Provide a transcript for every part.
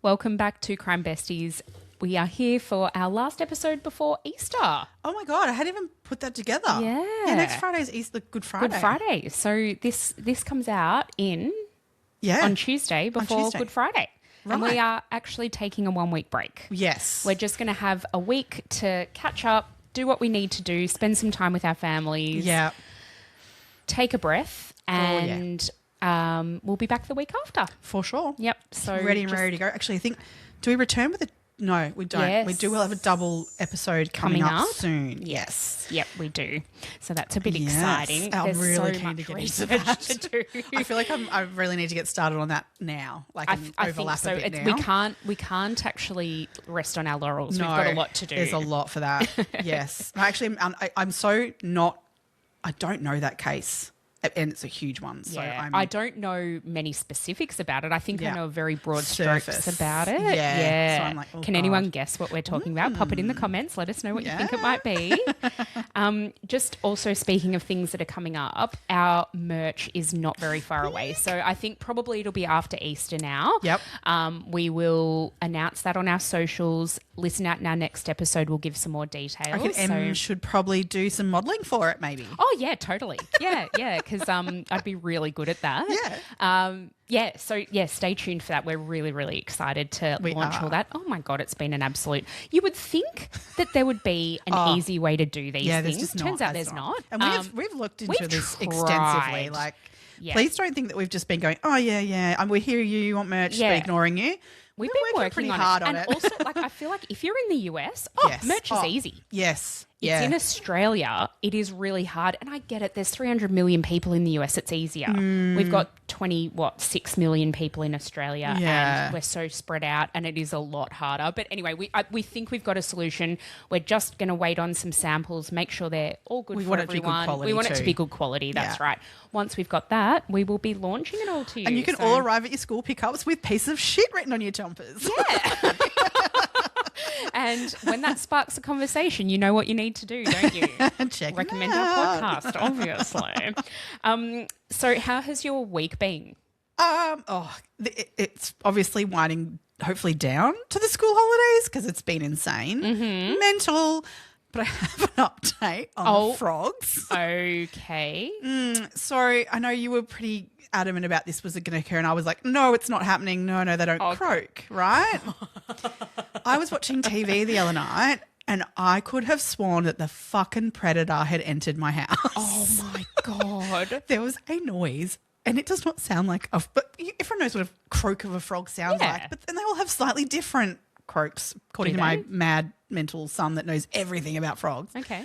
Welcome back to Crime Besties. We are here for our last episode before Easter. Oh my God, I hadn't even put that together. Yeah. Next Friday is Easter, Good Friday. Good Friday. So this comes out on Tuesday before Good Friday. Right. And we are actually taking a 1 week break. Yes. We're just going to have a week to catch up, do what we need to do, spend some time with our families. Yeah. Take a breath and we'll be back the week after. For sure. Yep. So ready to go. Actually, I think, do we return with a... No, we don't. Yes. We do. We'll have a double episode coming up soon. Yes. Yep, we do. So that's a bit exciting. I'm There's really so keen much to get research into that. to do. I feel like I really need to get started on that now. Like I overlap think so. a bit now. We can't actually rest on our laurels. No, We've got a lot to do. There's a lot for that. Yes. Actually, I'm so not... I don't know that case. And it's a huge one. So I don't know many specifics about it. I think I know very broad Surface. strokes about it. Yeah. So I'm like, Can anyone guess what we're talking about? Pop it in the comments. Let us know what you think it might be. Just also speaking of things that are coming up, our merch is not very far away. So I think probably it'll be after Easter now. Yep. We will announce that on our socials. Listen out in our next episode. We'll give some more details. I think Em should probably do some modelling for it maybe. Oh, yeah, totally. Yeah, because I'd be really good at that. Yeah. So stay tuned for that. We're really, really excited to launch all that. Oh, my God, it's been an absolute... You would think that there would be an easy way to do these things. Just Turns out there's not. And we've looked into this extensively. Like, please don't think that we've just been going, oh, yeah, we hear you want merch, we're ignoring you. We've been working pretty hard on it. And also, I feel like if you're in the US, merch is easy. Yes. It's in Australia, it is really hard. And I get it. There's 300 million people in the US. It's easier. We've got 6 million people in Australia and we're so spread out and it is a lot harder. But anyway, we think we've got a solution. We're just going to wait on some samples, make sure they're all good for everyone. We want it to be good quality. That's right. Once we've got that, we will be launching it all to you. And you can all arrive at your school pickups with pieces of shit written on your jumpers. Yeah. And when that sparks a conversation, you know what you need to do, don't you? Recommend our podcast, obviously. So how has your week been? It's obviously winding hopefully down to the school holidays because it's been insane. Mental. But I have an update on the frogs. Okay. So I know you were pretty adamant about this was going to occur and I was like, no, it's not happening. No, they don't croak, right? I was watching TV the other night and I could have sworn that the fucking predator had entered my house. Oh, my God. There was a noise and it does not sound like but everyone knows what a croak of a frog sounds like, but then they all have slightly different croaks, according to my mad mental son that knows everything about frogs. Okay.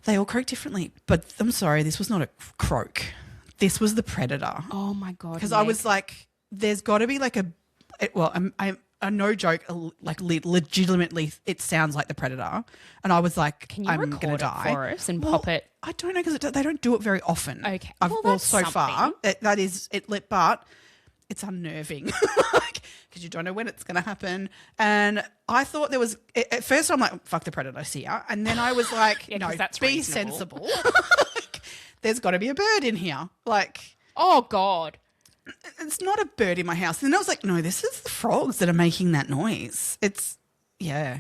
They all croak differently, but I'm sorry, this was not a croak. This was the predator. Oh, my God. Because I was like, there's got to be like a no joke, legitimately, it sounds like the predator. And I was like, can you I'm record going to it die. for us and pop it? I don't know because they don't do it very often. Okay. So far, that is it. But it's unnerving because you don't know when it's going to happen. And I thought there was at first I'm like, fuck the predator here, and then I was like, no, that's be sensible. There's got to be a bird in here. Like, oh God. It's not a bird in my house. And I was like, no, this is the frogs that are making that noise.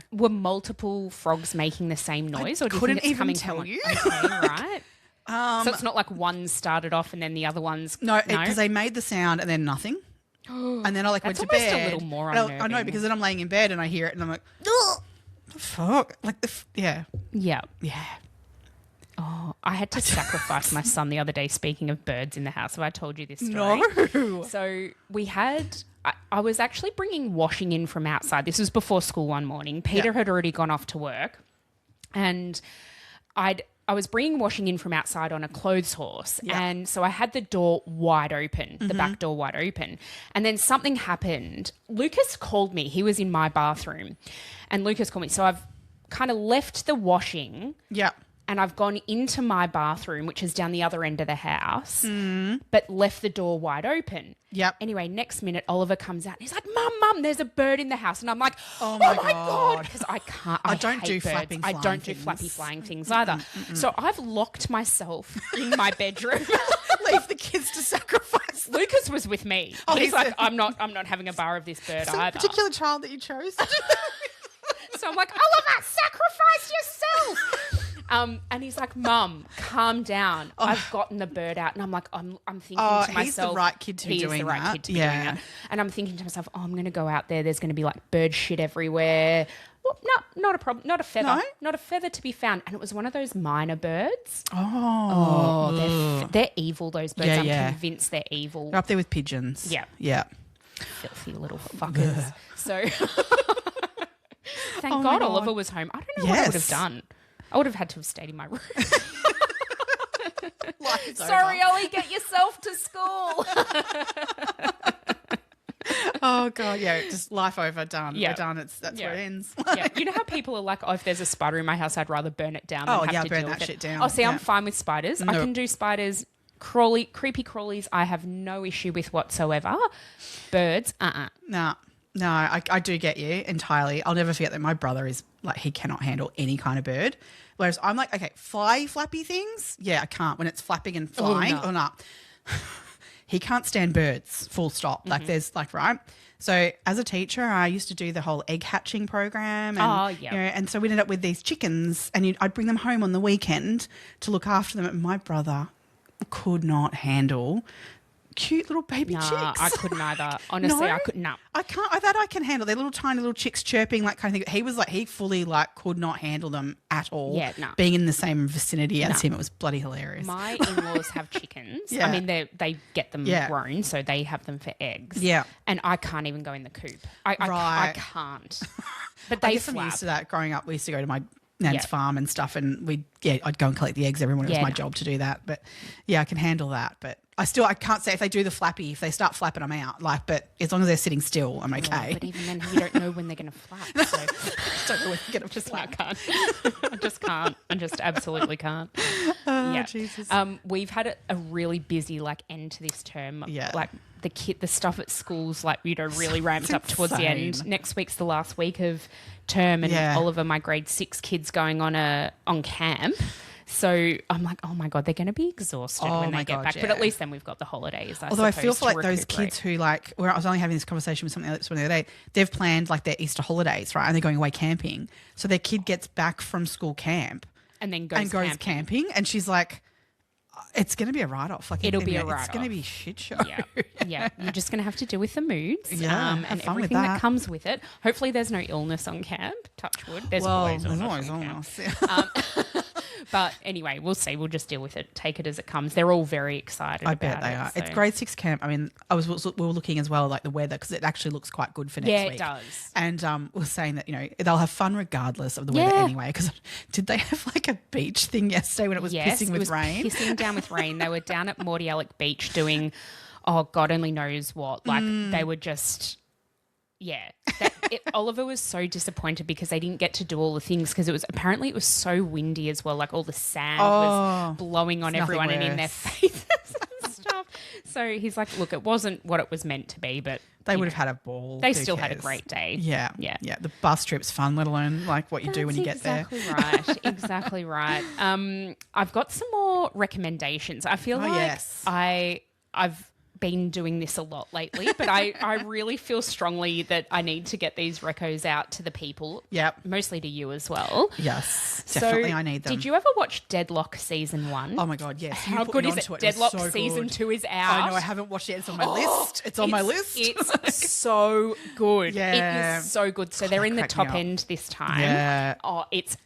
Were multiple frogs making the same noise? Or do you think it's coming tell from you. Okay, right. So it's not like one started off and then the other one's... No, because they made the sound and then nothing. And then I went to bed. That's almost a little more unnerving. I know, because then I'm laying in bed and I hear it and I'm like, oh, the fuck? Like, Yeah. Yeah. Oh, I had to sacrifice my son the other day, speaking of birds in the house. Have I told you this story? No. So we had... I was actually bringing washing in from outside. This was before school one morning. Peter had already gone off to work and I was bringing washing in from outside on a clothes horse. Yeah. And so I had the door wide open, the back door wide open. And then something happened. Lucas called me. He was in my bathroom and Lucas called me. So I've kind of left the washing. Yeah. And I've gone into my bathroom, which is down the other end of the house, but left the door wide open. Yep. Anyway, next minute, Oliver comes out and he's like, Mum, there's a bird in the house. And I'm like, oh my God. Because I can't. I don't do birds. flapping flying I don't things. do flappy flying things either. So I've locked myself in my bedroom. Leave the kids to sacrifice Lucas was with me. Oh, He's like, I'm not having a bar of this bird Some either. particular child that you chose. So I'm like, Oliver, sacrifice yourself. And he's like, Mum, calm down. I've gotten the bird out. And I'm like, I'm thinking to myself. He's the right kid to be doing that. Kid to be doing that. And I'm thinking to myself, I'm going to go out there. There's going to be like bird shit everywhere. Well, no, not a problem. Not a feather. No? Not a feather to be found. And it was one of those minor birds. They're evil, those birds. I'm convinced they're evil. They're up there with pigeons. Yeah. Yeah. Filthy little fuckers. So thank God Oliver was home. I don't know what I would have done. I would have had to have stayed in my room. Sorry, Ollie, get yourself to school. Oh God, yeah, just life over, done. Yeah. We're done. That's where it ends. Yeah. You know how people are like, oh, if there's a spider in my house, I'd rather burn it down than have to burn deal that with shit it. down. Oh, see, Yeah. I'm fine with spiders. I can do spiders, creepy crawlies. I have no issue with whatsoever. Birds, No, I do get you entirely. I'll never forget that my brother is like, he cannot handle any kind of bird. Whereas I'm like, okay, flappy things. Yeah, I can't. When it's flapping and flying, or not. He can't stand birds, full stop. Like there's like, right. So as a teacher, I used to do the whole egg hatching program. And, you know, and so we ended up with these chickens and I'd bring them home on the weekend to look after them. And my brother could not handle cute little baby chicks. I couldn't either. Honestly, No? I couldn't. No. I can't. I can handle. They're little tiny little chicks chirping, like kind of thing. He was like, he fully like could not handle them at all. Yeah, no. Being in the same vicinity as him, it was bloody hilarious. My in-laws have chickens. Yeah. I mean, they get them grown, so they have them for eggs. Yeah. And I can't even go in the coop. I can't. But I they guess I'm flap. used to that. Growing up, we used to go to my nan's farm and stuff, and I'd go and collect the eggs every morning. It was my job to do that. But yeah, I can handle that. But I can't say if they do the flappy, if they start flapping, I'm out. Like, but as long as they're sitting still, I'm okay. But even then, you don't know when they're going to flap. So Don't know when they're going to flap. I can't. I just can't. I just absolutely can't. Oh, Jesus. We've had a really busy end to this term. Yeah. Like the stuff at schools, really ramped up towards the end. Next week's the last week of term, and Oliver, my grade 6 kid's going on camp. So I'm like, oh my God, they're going to be exhausted when they get back. Yeah. But at least then we've got the holidays. Although I feel for those kids who where I was only having this conversation with someone the other day, they've planned their Easter holidays, right? And they're going away camping. So their kid gets back from school camp and then goes camping. And she's like, it's going to be a write-off. It'll be a write-off. It's going to be a shit show. Yeah. You're just going to have to deal with the moods and everything that comes with it. Hopefully there's no illness on camp. Touch wood. There's always illness. But anyway, we'll see. We'll just deal with it. Take it as it comes. They're all very excited about it. I bet they are. So. It's grade 6 camp. I mean, we were looking as well the weather, because it actually looks quite good for next week. Yeah, it does. And we're saying that, they'll have fun regardless of the weather anyway. Because did they have a beach thing yesterday when it was pissing with rain? Pissing down with rain. They were down at Mordialloc Beach doing, God only knows what. They were just... Yeah. Oliver was so disappointed because they didn't get to do all the things, because it was so windy as well. All the sand was blowing on everyone and in their faces and stuff. So he's like, look, it wasn't what it was meant to be, but they would have had a ball. They still had a great day. Yeah. The bus trip's fun, let alone what you do when you get there. Exactly right. I've got some more recommendations. I feel I've been doing this a lot lately, but I really feel strongly that I need to get these recos out to the people. Yep. Mostly to you as well. Yes, definitely. I need them. Did you ever watch Deadlock season 1? Oh my God, yes. How good is it? Deadlock season 2 is out. I know, I haven't watched it. It's on my list. It's on my list. It's so good. Yeah. It is so good. So they're in the top end this time. Yeah. Oh, it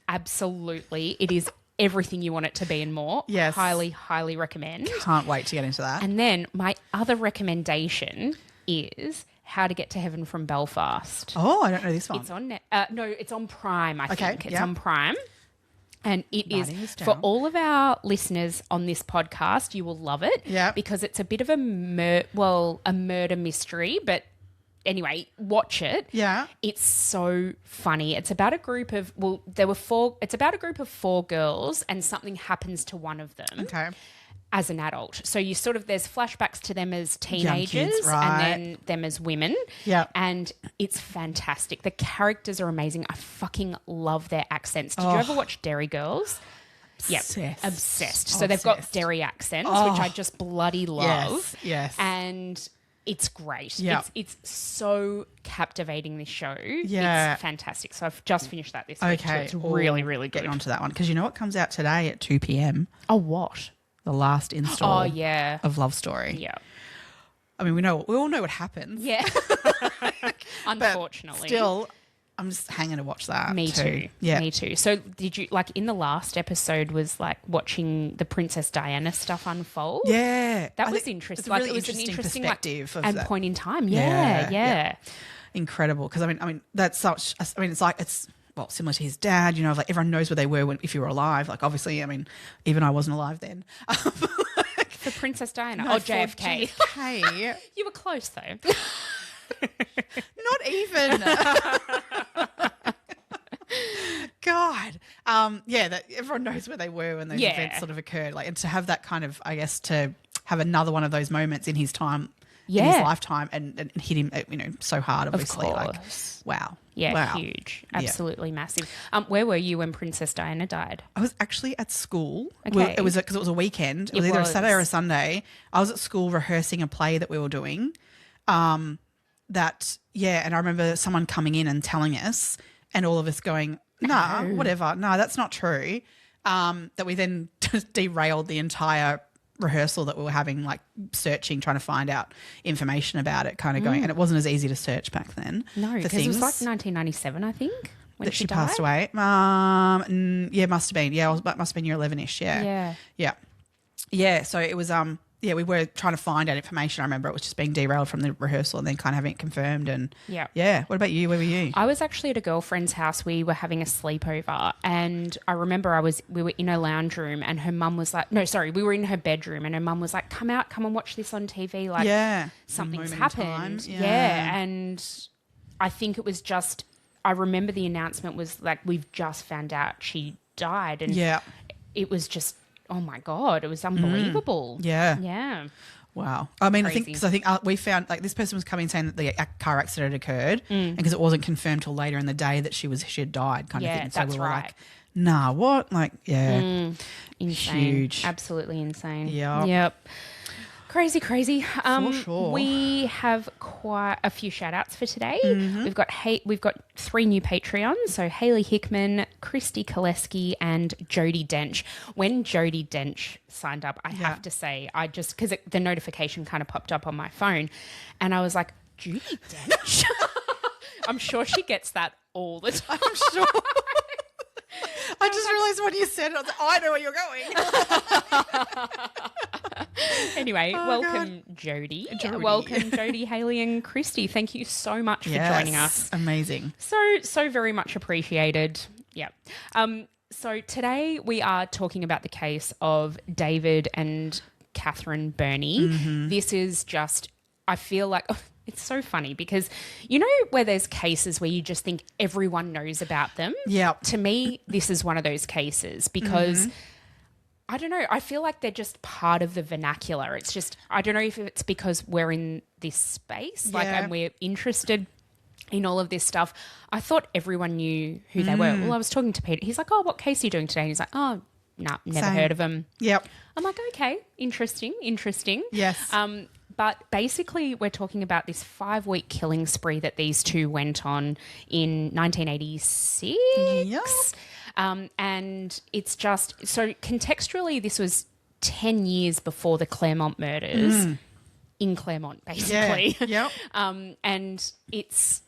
is everything you want it to be and more. Yes. Highly, highly recommend. Can't wait to get into that. And then my other recommendation is How to Get to Heaven from Belfast. Oh, I don't know this one. It's on it's on Prime, I think. It's on Prime. And it is for all of our listeners on this podcast, you will love it. Yeah. Because it's a bit of a murder mystery, but anyway, watch it. Yeah. It's so funny. It's about a group of, it's about a group of 4 girls, and something happens to one of them. Okay. As an adult. So there's flashbacks to them as teenagers, kids, right. and then them as women. Yeah. And it's fantastic. The characters are amazing. I fucking love their accents. Did you ever watch Derry Girls? Obsessed. So they've got Derry accents, which I just bloody love. Yes. And it's great. Yeah. It's so captivating, this show. Yeah. It's fantastic. So I've just finished that this week. So it's really, really good. Getting onto that one. Because you know what comes out today at 2 p.m? Oh, what? The last install of Love Story. Yeah. I mean, we all know what happens. Yeah. Unfortunately. But still, I'm just hanging to watch that. Me too. Yeah. Me too. So did you, like, in the last episode was like watching the Princess Diana stuff unfold? Yeah. That was interesting. It's a really it was interesting an interesting perspective of and that. point in time. Yeah. Incredible. Because, I mean, that's such, I mean, it's well, similar to his dad, you know, like everyone knows where they were if you were alive. Like, obviously, I mean, even I wasn't alive then. For Princess Diana. No, or JFK. JFK. You were close, though. Not even. God. That everyone knows where they were when those events sort of occurred. Like, and to have that kind of, I guess, to have another one of those moments in his time, in his lifetime, and hit him, you know, so hard, obviously. Of like, course. wow. Yeah, wow. huge. Absolutely massive. Where were you when Princess Diana died? I was actually at school. Okay. Well, it was because it was a weekend. It was either a Saturday or a Sunday. I was at school rehearsing a play that we were doing. And I remember someone coming in and telling us, and all of us going, nah, whatever. No, that's not true. That we then just derailed the entire rehearsal that we were having, like searching, trying to find out information about it, kind of going. And it wasn't as easy to search back then. No, because it was like 1997, I think, when that she died. passed away. Yeah, must have been. Yeah, must have been year 11-ish. Yeah. So it was we were trying to find out information. I remember it was just being derailed from the rehearsal and then kind of having it confirmed. And yeah. What about you? Where were you? I was actually at a girlfriend's house. We were having a sleepover, and I remember we were in her lounge room, and her mum was like, we were in her bedroom, and her mum was like, come and watch this on TV. Like, something's happened. Yeah. And I think it was just, I remember the announcement was like, we've just found out she died. And it was just, oh my God, it was unbelievable. Yeah. Wow. I mean, Crazy. I think we found, like, this person was coming saying that the car accident occurred, and because it wasn't confirmed till later in the day that she had died, kind of thing. So that's we were right. like, nah, what? Like, Insane. Huge. Absolutely insane. Yep. Crazy. For sure. We have quite a few shout outs for today. We've got 3 new Patreons. So Hayley Hickman, Christy Koleski, and Jodie Dench. When Jodie Dench signed up, I have to say, because the notification kind of popped up on my phone, and I was like, Jodie Dench? I'm sure she gets that all the time. I'm sure. I just realised when you said it, I was like, I know where you're going. Anyway, welcome, Jodie. Welcome, Jodie, Hayley, and Christy. Thank you so much for joining us. Amazing. So very much appreciated. Yeah. So today we are talking about the case of David and Catherine Burnie. This is just, I feel like... It's so funny because, you know, where there's cases where you just think everyone knows about them? Yeah. To me, this is one of those cases because, I don't know, I feel like they're just part of the vernacular. It's just, I don't know if it's because we're in this space, and we're interested in all of this stuff. I thought everyone knew who they were. Well, I was talking to Peter. He's like, oh, what case are you doing today? And he's like, oh, no, never heard of them. Yep. I'm like, okay, interesting. Yes. But basically, we're talking about this 5-week killing spree that these two went on in 1986. Yep. And it's just, so contextually, this was 10 years before the Claremont murders in Claremont, basically. Yeah. Yep. And it's...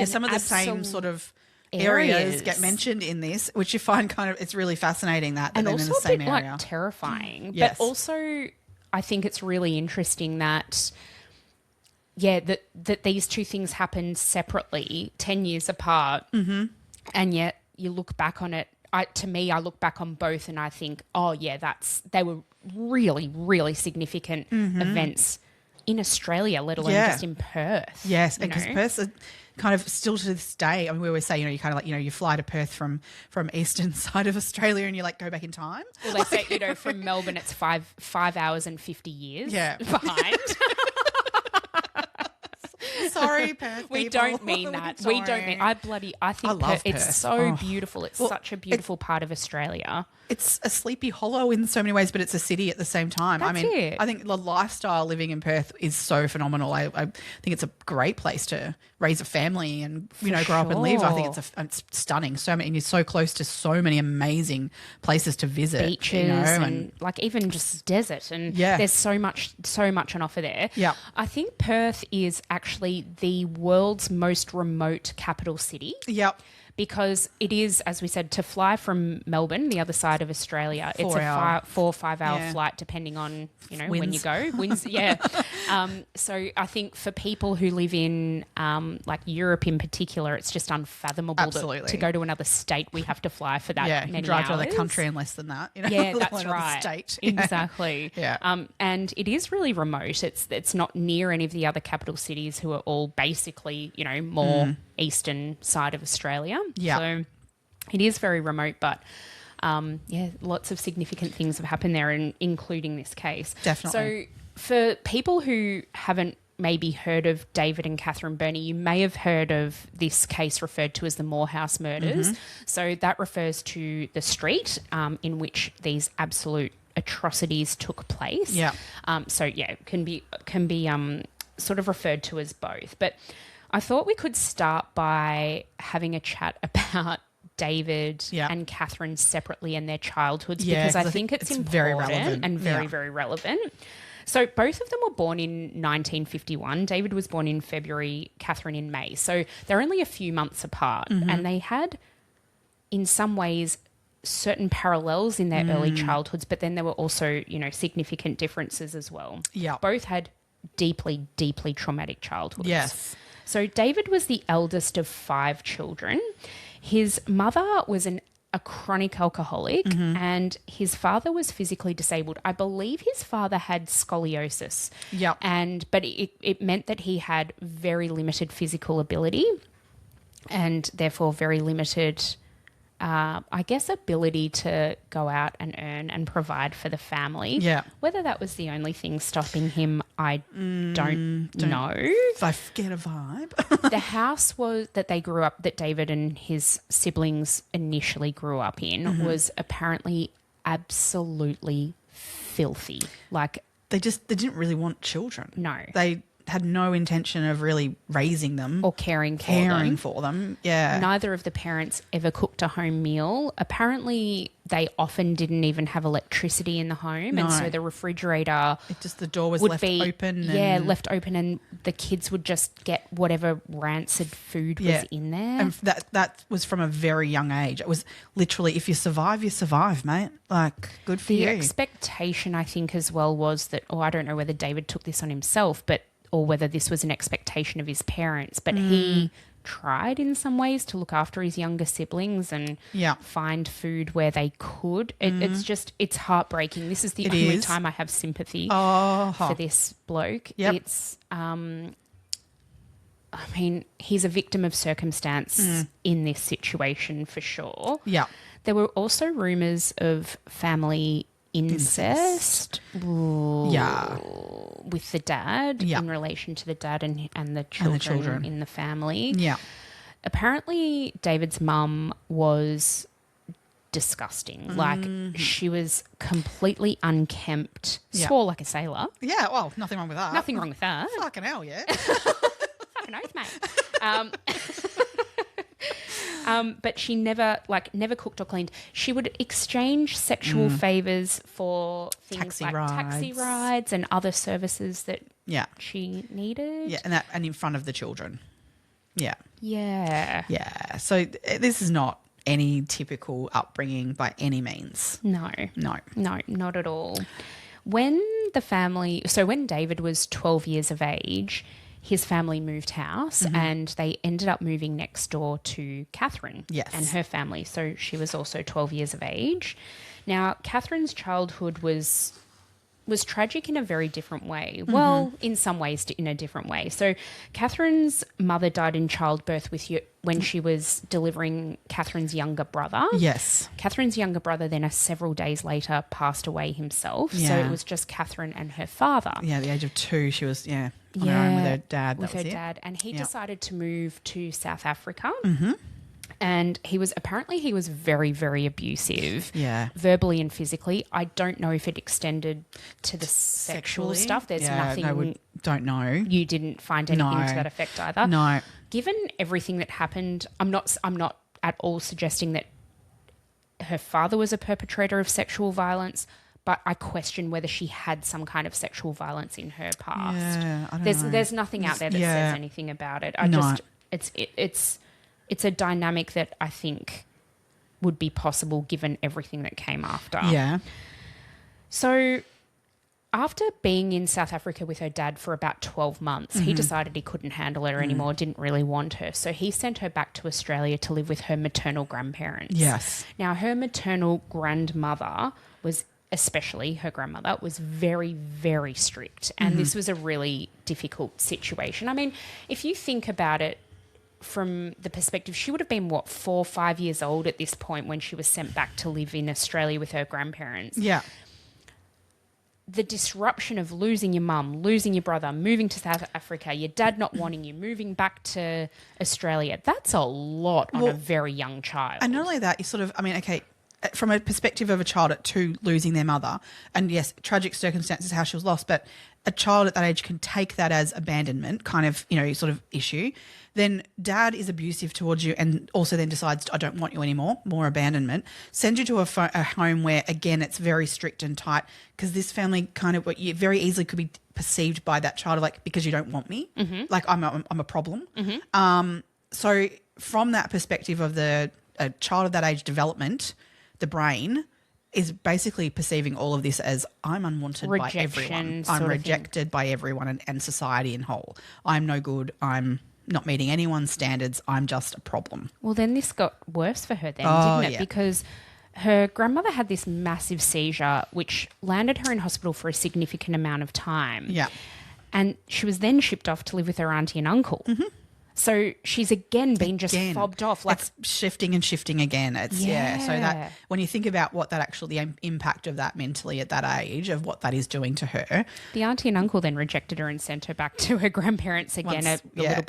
some of the same sort of areas get mentioned in this, which you find kind of, it's really fascinating that they're in the same area. Like terrifying. Yes. But also... I think it's really interesting that, that these two things happened separately, 10 years apart, and yet you look back on it. I look back on both and I think, oh yeah, they were really, really significant events in Australia, let alone just in Perth. Yes, and because Perth's kind of still to this day, I mean, we always say, you kind of like, you fly to Perth from eastern side of Australia and you like go back in time. Well, they say, from Melbourne, it's 5 hours and 50 years behind. Sorry, Perth We people. don't mean that. We don't mean. I think love it's Perth. so beautiful. It's such a beautiful part of Australia. It's a Sleepy Hollow in so many ways, but it's a city at the same time. That's it. I think the lifestyle living in Perth is so phenomenal. I think it's a great place to raise a family and grow up and live. I think it's stunning. So many, and you're so close to so many amazing places to visit, Beaches and like even just desert, and there's so much on offer there. Yeah, I think Perth is actually the world's most remote capital city. Yep. Because it is, as we said, to fly from Melbourne, the other side of Australia, it's a 4 or 5 hour flight, depending on, when you go. Winds, yeah. So I think for people who live in like Europe in particular, it's just unfathomable to go to another state. We have to fly for that many drive hours. to another country in less than that. Yeah, that's right. State. Exactly. Yeah. And it is really remote. It's not near any of the other capital cities who are all basically, more eastern side of Australia. Yeah. So it is very remote, but lots of significant things have happened there, including this case. Definitely. So for people who haven't maybe heard of David and Catherine Burnie, you may have heard of this case referred to as the Morehouse murders. So that refers to the street in which these absolute atrocities took place. Yeah. It can be sort of referred to as both. But I thought we could start by having a chat about David and Catherine separately and their childhoods, because I think it's important very relevant and very relevant. So both of them were born in 1951. David was born in February, Catherine in May. So they're only a few months apart, and they had, in some ways, certain parallels in their early childhoods, but then there were also, significant differences as well. Yeah. Both had deeply, deeply traumatic childhoods. Yes. So David was the eldest of 5 children. His mother was a chronic alcoholic, and his father was physically disabled. I believe his father had scoliosis. Yep. But it meant that he had very limited physical ability and therefore very limited ability to go out and earn and provide for the family. Yeah. Whether that was the only thing stopping him, I don't know. I get a vibe. The house that they grew up, that David and his siblings initially grew up in, was apparently absolutely filthy. Like, they didn't really want children. No. They had no intention of really raising them or caring for them. Yeah. Neither of the parents ever cooked a home meal. Apparently, they often didn't even have electricity in the home, and so the refrigerator the door was left open. Left open, and the kids would just get whatever rancid food was in there. And that was from a very young age. It was literally, if you survive, mate. Like, good for you. The expectation, I think, as well was that, I don't know whether David took this on himself, or whether this was an expectation of his parents, but he tried in some ways to look after his younger siblings and find food where they could. It's heartbreaking. This is the only time I have sympathy for this bloke. Yep. It's, he's a victim of circumstance in this situation for sure. Yeah. There were also rumours of family incest. With the dad in relation to the dad and the children in the family. Yeah. Apparently, David's mum was disgusting. Like, she was completely unkempt, swore like a sailor. Yeah, well, nothing wrong with that. Nothing wrong with that. Fucking hell, yeah. Fucking oath, mate. But she never cooked or cleaned. She would exchange sexual favours for things taxi rides and other services that she needed. Yeah, and in front of the children. Yeah. Yeah. Yeah. So this is not any typical upbringing by any means. No, not at all. When David was 12 years of age, his family moved house and they ended up moving next door to Catherine and her family. So she was also 12 years of age. Now, Catherine's childhood was was tragic in a very different way. Well, in some ways, in a different way. So Catherine's mother died in childbirth when she was delivering Catherine's younger brother. Yes. Catherine's younger brother then several days later passed away himself. So it was just Catherine and her father. Yeah, at the age of 2, she was, on her own with her dad. With her dad. And he decided to move to South Africa. Mm-hmm. And he was very, very abusive, Yeah. verbally and physically. I don't know if it extended to the sexual Sexually? stuff. There's nothing. No, we don't know. You didn't find anything to that effect either. No. Given everything that happened, I'm not at all suggesting that her father was a perpetrator of sexual violence, but I question whether she had some kind of sexual violence in her past. Yeah, I don't know. There's nothing out there that says anything about it. It's a dynamic that I think would be possible given everything that came after. Yeah. So after being in South Africa with her dad for about 12 months, he decided he couldn't handle her anymore, didn't really want her. So he sent her back to Australia to live with her maternal grandparents. Yes. Now, her maternal grandmother especially her grandmother, was very, very strict. And this was a really difficult situation. I mean, if you think about it, from the perspective, she would have been, 4 or 5 years old at this point when she was sent back to live in Australia with her grandparents. Yeah. The disruption of losing your mum, losing your brother, moving to South Africa, your dad not wanting you, moving back to Australia, that's a lot on a very young child. And not only that, you sort of, I mean, okay, from a perspective of a child at 2 losing their mother, and yes, tragic circumstances how she was lost, but a child at that age can take that as abandonment kind of, sort of issue. Then dad is abusive towards you and also then decides, I don't want you anymore, more abandonment, sends you to a home where, again, it's very strict and tight because this family kind of very easily could be perceived by that child like, because you don't want me, like I'm a problem. So from that perspective of a child of that age development, the brain is basically perceiving all of this as I'm unwanted by everyone. I'm rejected by everyone and society in whole. I'm no good. I'm not meeting anyone's standards. I'm just a problem. Well, then this got worse for her then, didn't it? Yeah. Because her grandmother had this massive seizure which landed her in hospital for a significant amount of time. Yeah. And she was then shipped off to live with her auntie and uncle. So she's again been just fobbed off. Like, it's shifting and shifting again. It's So that when you think about what that actually, the impact of that mentally at that age, of what that is doing to her. The auntie and uncle then rejected her and sent her back to her grandparents again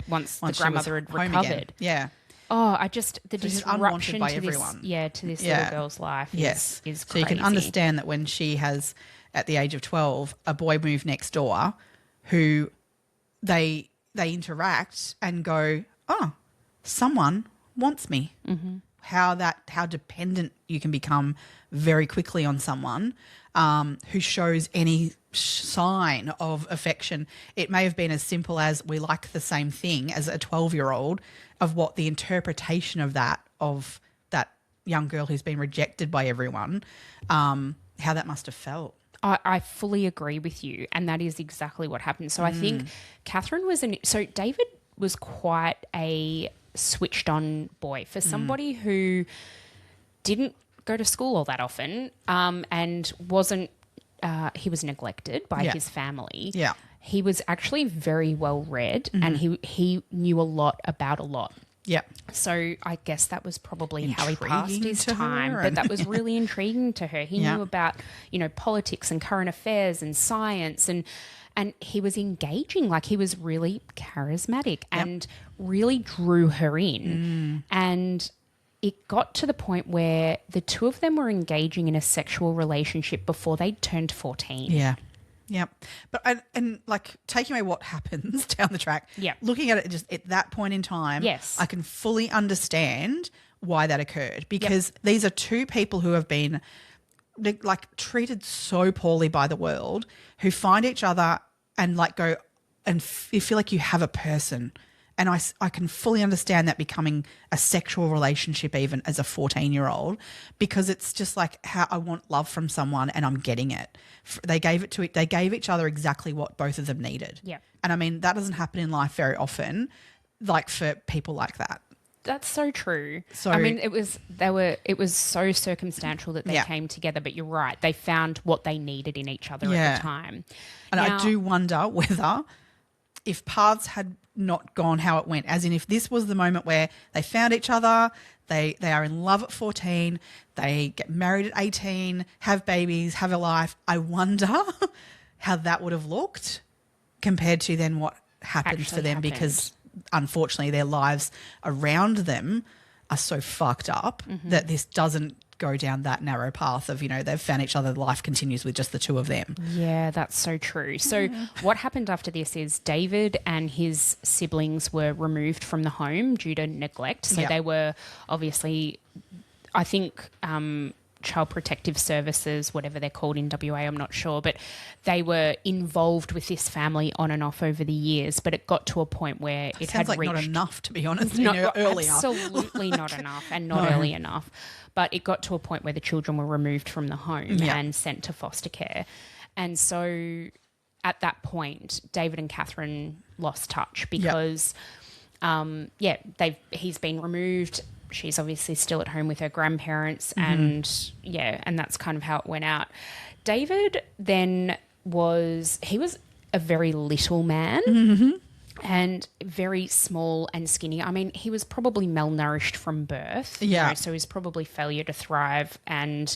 once the grandmother had recovered. Yeah. Oh, the disruption by to everyone. To this little girl's life is crazy. So you can understand that when she has, at the age of 12, a boy moved next door who they interact and go, oh, someone wants me. How dependent you can become very quickly on someone who shows any sign of affection. It may have been as simple as we like the same thing as a 12-year-old, of what the interpretation of that young girl who's been rejected by everyone, how that must have felt. I fully agree with you, and that is exactly what happened. So I think Catherine David was quite a switched-on boy for somebody who didn't go to school all that often, and wasn't. He was neglected by his family. Yeah, he was actually very well read, and he knew a lot about a lot. Yeah. So I guess that was probably how he passed his time. But that was really intriguing to her. He knew about, politics and current affairs and science, and he was engaging. Like, he was really charismatic and really drew her in. And it got to the point where the two of them were engaging in a sexual relationship before they turned 14. Yeah. Yeah. But and like, taking away what happens down the track, looking at it just at that point in time, I can fully understand why that occurred, because these are two people who have been like treated so poorly by the world, who find each other and like go and you feel like you have a person. And I can fully understand that becoming a sexual relationship even as a 14-year-old, because it's just like how I want love from someone and I'm getting it. They gave each other exactly what both of them needed. Yeah. And I mean, that doesn't happen in life very often, like for people like that. That's so true. So I mean, it was so circumstantial that they came together, but you're right. They found what they needed in each other at the time. And I do wonder whether if paths had not gone how it went, as in if this was the moment where they found each other, they are in love at 14, they get married at 18, have babies, have a life. I wonder how that would have looked compared to then what happened for them, because unfortunately their lives around them are so fucked up that this doesn't go down that narrow path of, they've found each other, life continues with just the two of them. Yeah, that's so true. So what happened after this is David and his siblings were removed from the home due to neglect. So they were obviously, I think, Child Protective Services, whatever they're called in WA, I'm not sure, but they were involved with this family on and off over the years, but it got to a point where it had like reached... not enough, to be honest, earlier. Absolutely not enough, and not early enough. But it got to a point where the children were removed from the home and sent to foster care. And so at that point, David and Catherine lost touch because, he's been removed. She's obviously still at home with her grandparents and that's kind of how it went out. David then he was a very little man and very small and skinny. I mean, he was probably malnourished from birth. Yeah. So he's probably failure to thrive and,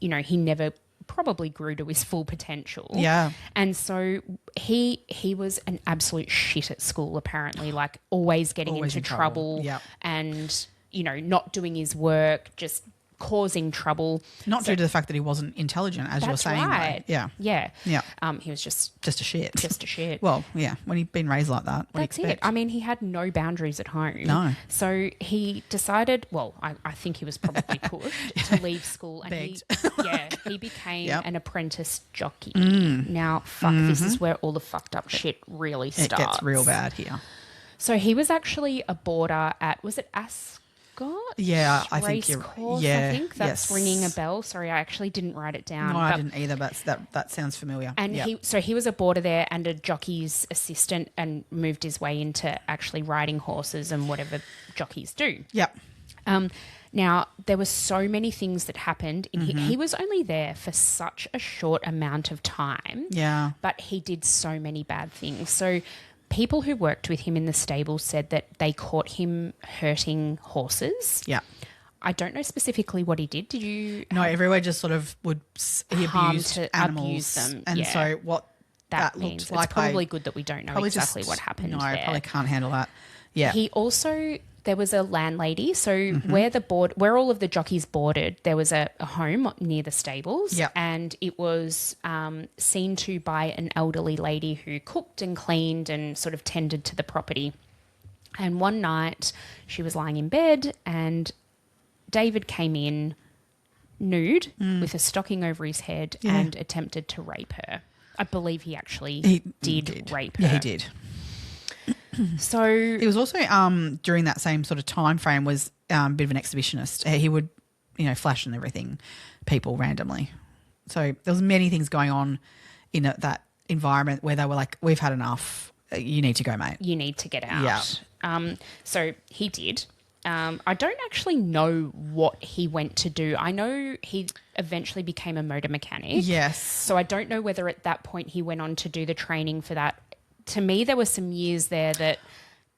he never probably grew to his full potential. Yeah. And so he was an absolute shit at school, apparently, like always getting into trouble and... not doing his work, just causing trouble. Not due to the fact that he wasn't intelligent, as you're saying. Right. Yeah. Yeah. Yeah. He was just a shit. Just a shit. Well, yeah. When he'd been raised like that, that's it. I mean, he had no boundaries at home. No. So he decided, I think he was probably pushed to leave school. And he became an apprentice jockey. Now, this is where all the fucked up shit really starts. It gets real bad here. So he was actually a boarder at, was it Ascot? Yeah, I think you're I think that's ringing a bell. Sorry, I actually didn't write it down. No, I didn't either, but that sounds familiar. And he was a boarder there and a jockey's assistant and moved his way into actually riding horses and whatever jockeys do. Yep. Now, there were so many things that happened. He was only there for such a short amount of time. Yeah. But he did so many bad things. So people who worked with him in the stable said that they caught him hurting horses. Yeah. I don't know specifically what he did. Did you? No, everywhere just sort of he abused animals. Abuse them. And so what that means looked like. It's probably good that we don't know exactly what happened there. I probably can't handle that. Yeah. He also... There was a landlady, so where all of the jockeys boarded, there was a home near the stables, and it was seen to by an elderly lady who cooked and cleaned and sort of tended to the property. And one night she was lying in bed and David came in nude with a stocking over his head and attempted to rape her. I believe he actually did rape her. Yeah, he did. So he was also during that same sort of time frame was a bit of an exhibitionist. He would, flash and everything people randomly. So there was many things going on in that environment where they were like, "We've had enough. You need to go, mate. You need to get out." Yeah. So he did. I don't actually know what he went to do. I know he eventually became a motor mechanic. Yes. So I don't know whether at that point he went on to do the training for that. To me, there were some years there that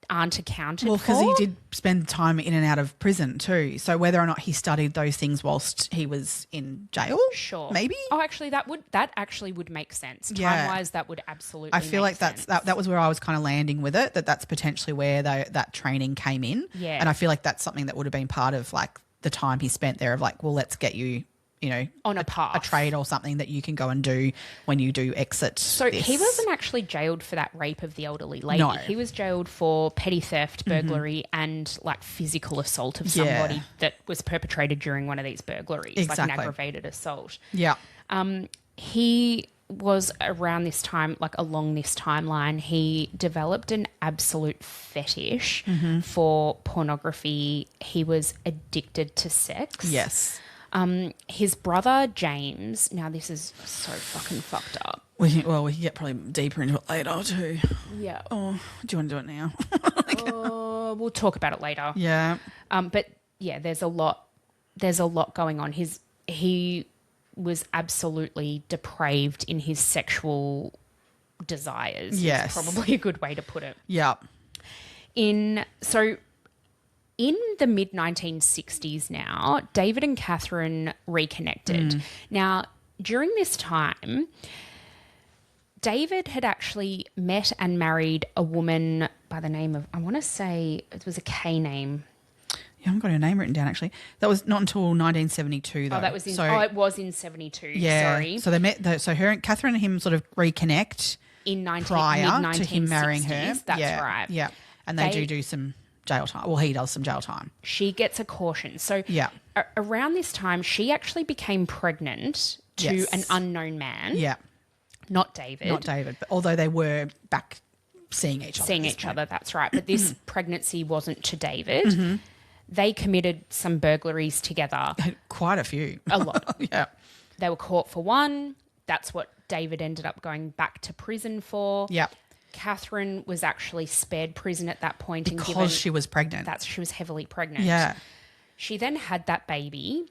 aren't accounted for. Well, because he did spend time in and out of prison too. So whether or not he studied those things whilst he was in jail, sure, maybe. Oh, actually, that actually would make sense. Time-wise, that would absolutely. I feel like that was where I was kind of landing with it. That's potentially where that training came in. Yeah, and I feel like that's something that would have been part of like the time he spent there. Of like, well, let's get you. On a path. A trade or something that you can go and do when you do exit. So he wasn't actually jailed for that rape of the elderly lady. No. He was jailed for petty theft, burglary, and like physical assault of somebody that was perpetrated during one of these burglaries, like an aggravated assault. Yeah. He was around this time, like along this timeline, he developed an absolute fetish for pornography. He was addicted to sex. Yes. His brother James, now this is so fucking fucked up. We can get probably deeper into it later too. Yeah. Oh, do you want to do it now? We'll we'll talk about it later. Yeah. But yeah, there's a lot going on. He was absolutely depraved in his sexual desires. Yes. Is probably a good way to put it. Yeah. In the mid 1960s now, David and Catherine reconnected. Now, during this time, David had actually met and married a woman by the name of, I want to say it was a K name. You haven't got her name written down, actually. That was not until 1972, though. Oh, it was in 72. Yeah. Sorry. So they met. So her, Catherine and him, sort of reconnect In prior to him marrying her. That's yeah, right. Yeah, and they do some jail time. Well, he does some jail time. She gets a caution. So Yeah. Around this time, she actually became pregnant to Yes. an unknown man. Yeah, Not David. not David, but although they were back seeing each other. That's right. But this pregnancy wasn't to David. They committed some burglaries together. Quite a few. A lot. Yeah. They were caught for one. That's what David ended up going back to prison for. Yeah. Catherine was actually spared prison at that point. Because she was pregnant. She was heavily pregnant. Yeah. She then had that baby,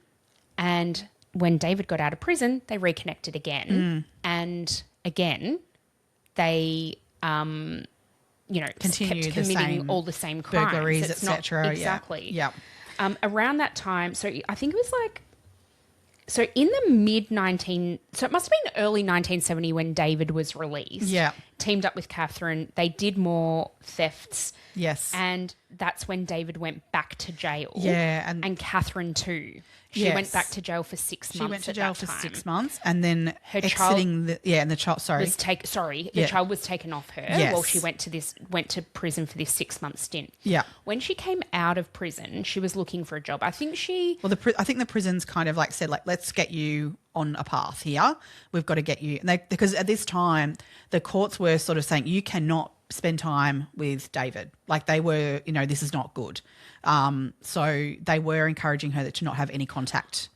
and when David got out of prison, they reconnected again. And again, they, Continue kept the committing same all the same crimes. burglaries, It's not- etc. Exactly. Yeah. Around that time, so I think it was like, so in the so it must have been early 1970 when David was released. Yeah. Teamed up with Catherine. They did more thefts. Yes. And that's when David went back to jail. Yeah, and Catherine too. She Yes. went back to jail for 6 months. She went to at jail that for time. 6 months, and then Her exiting and the child. Sorry, Was the child was taken off her Yes. while she went to prison for this 6-month stint. Yeah. When she came out of prison, she was looking for a job. I think she. Well, I think the prisons kind of like said, like, let's get you on a path here. We've got to get you, and because at this time the courts were sort of saying you cannot spend time with David. Like they were, this is not good. So they were encouraging her to not have any contact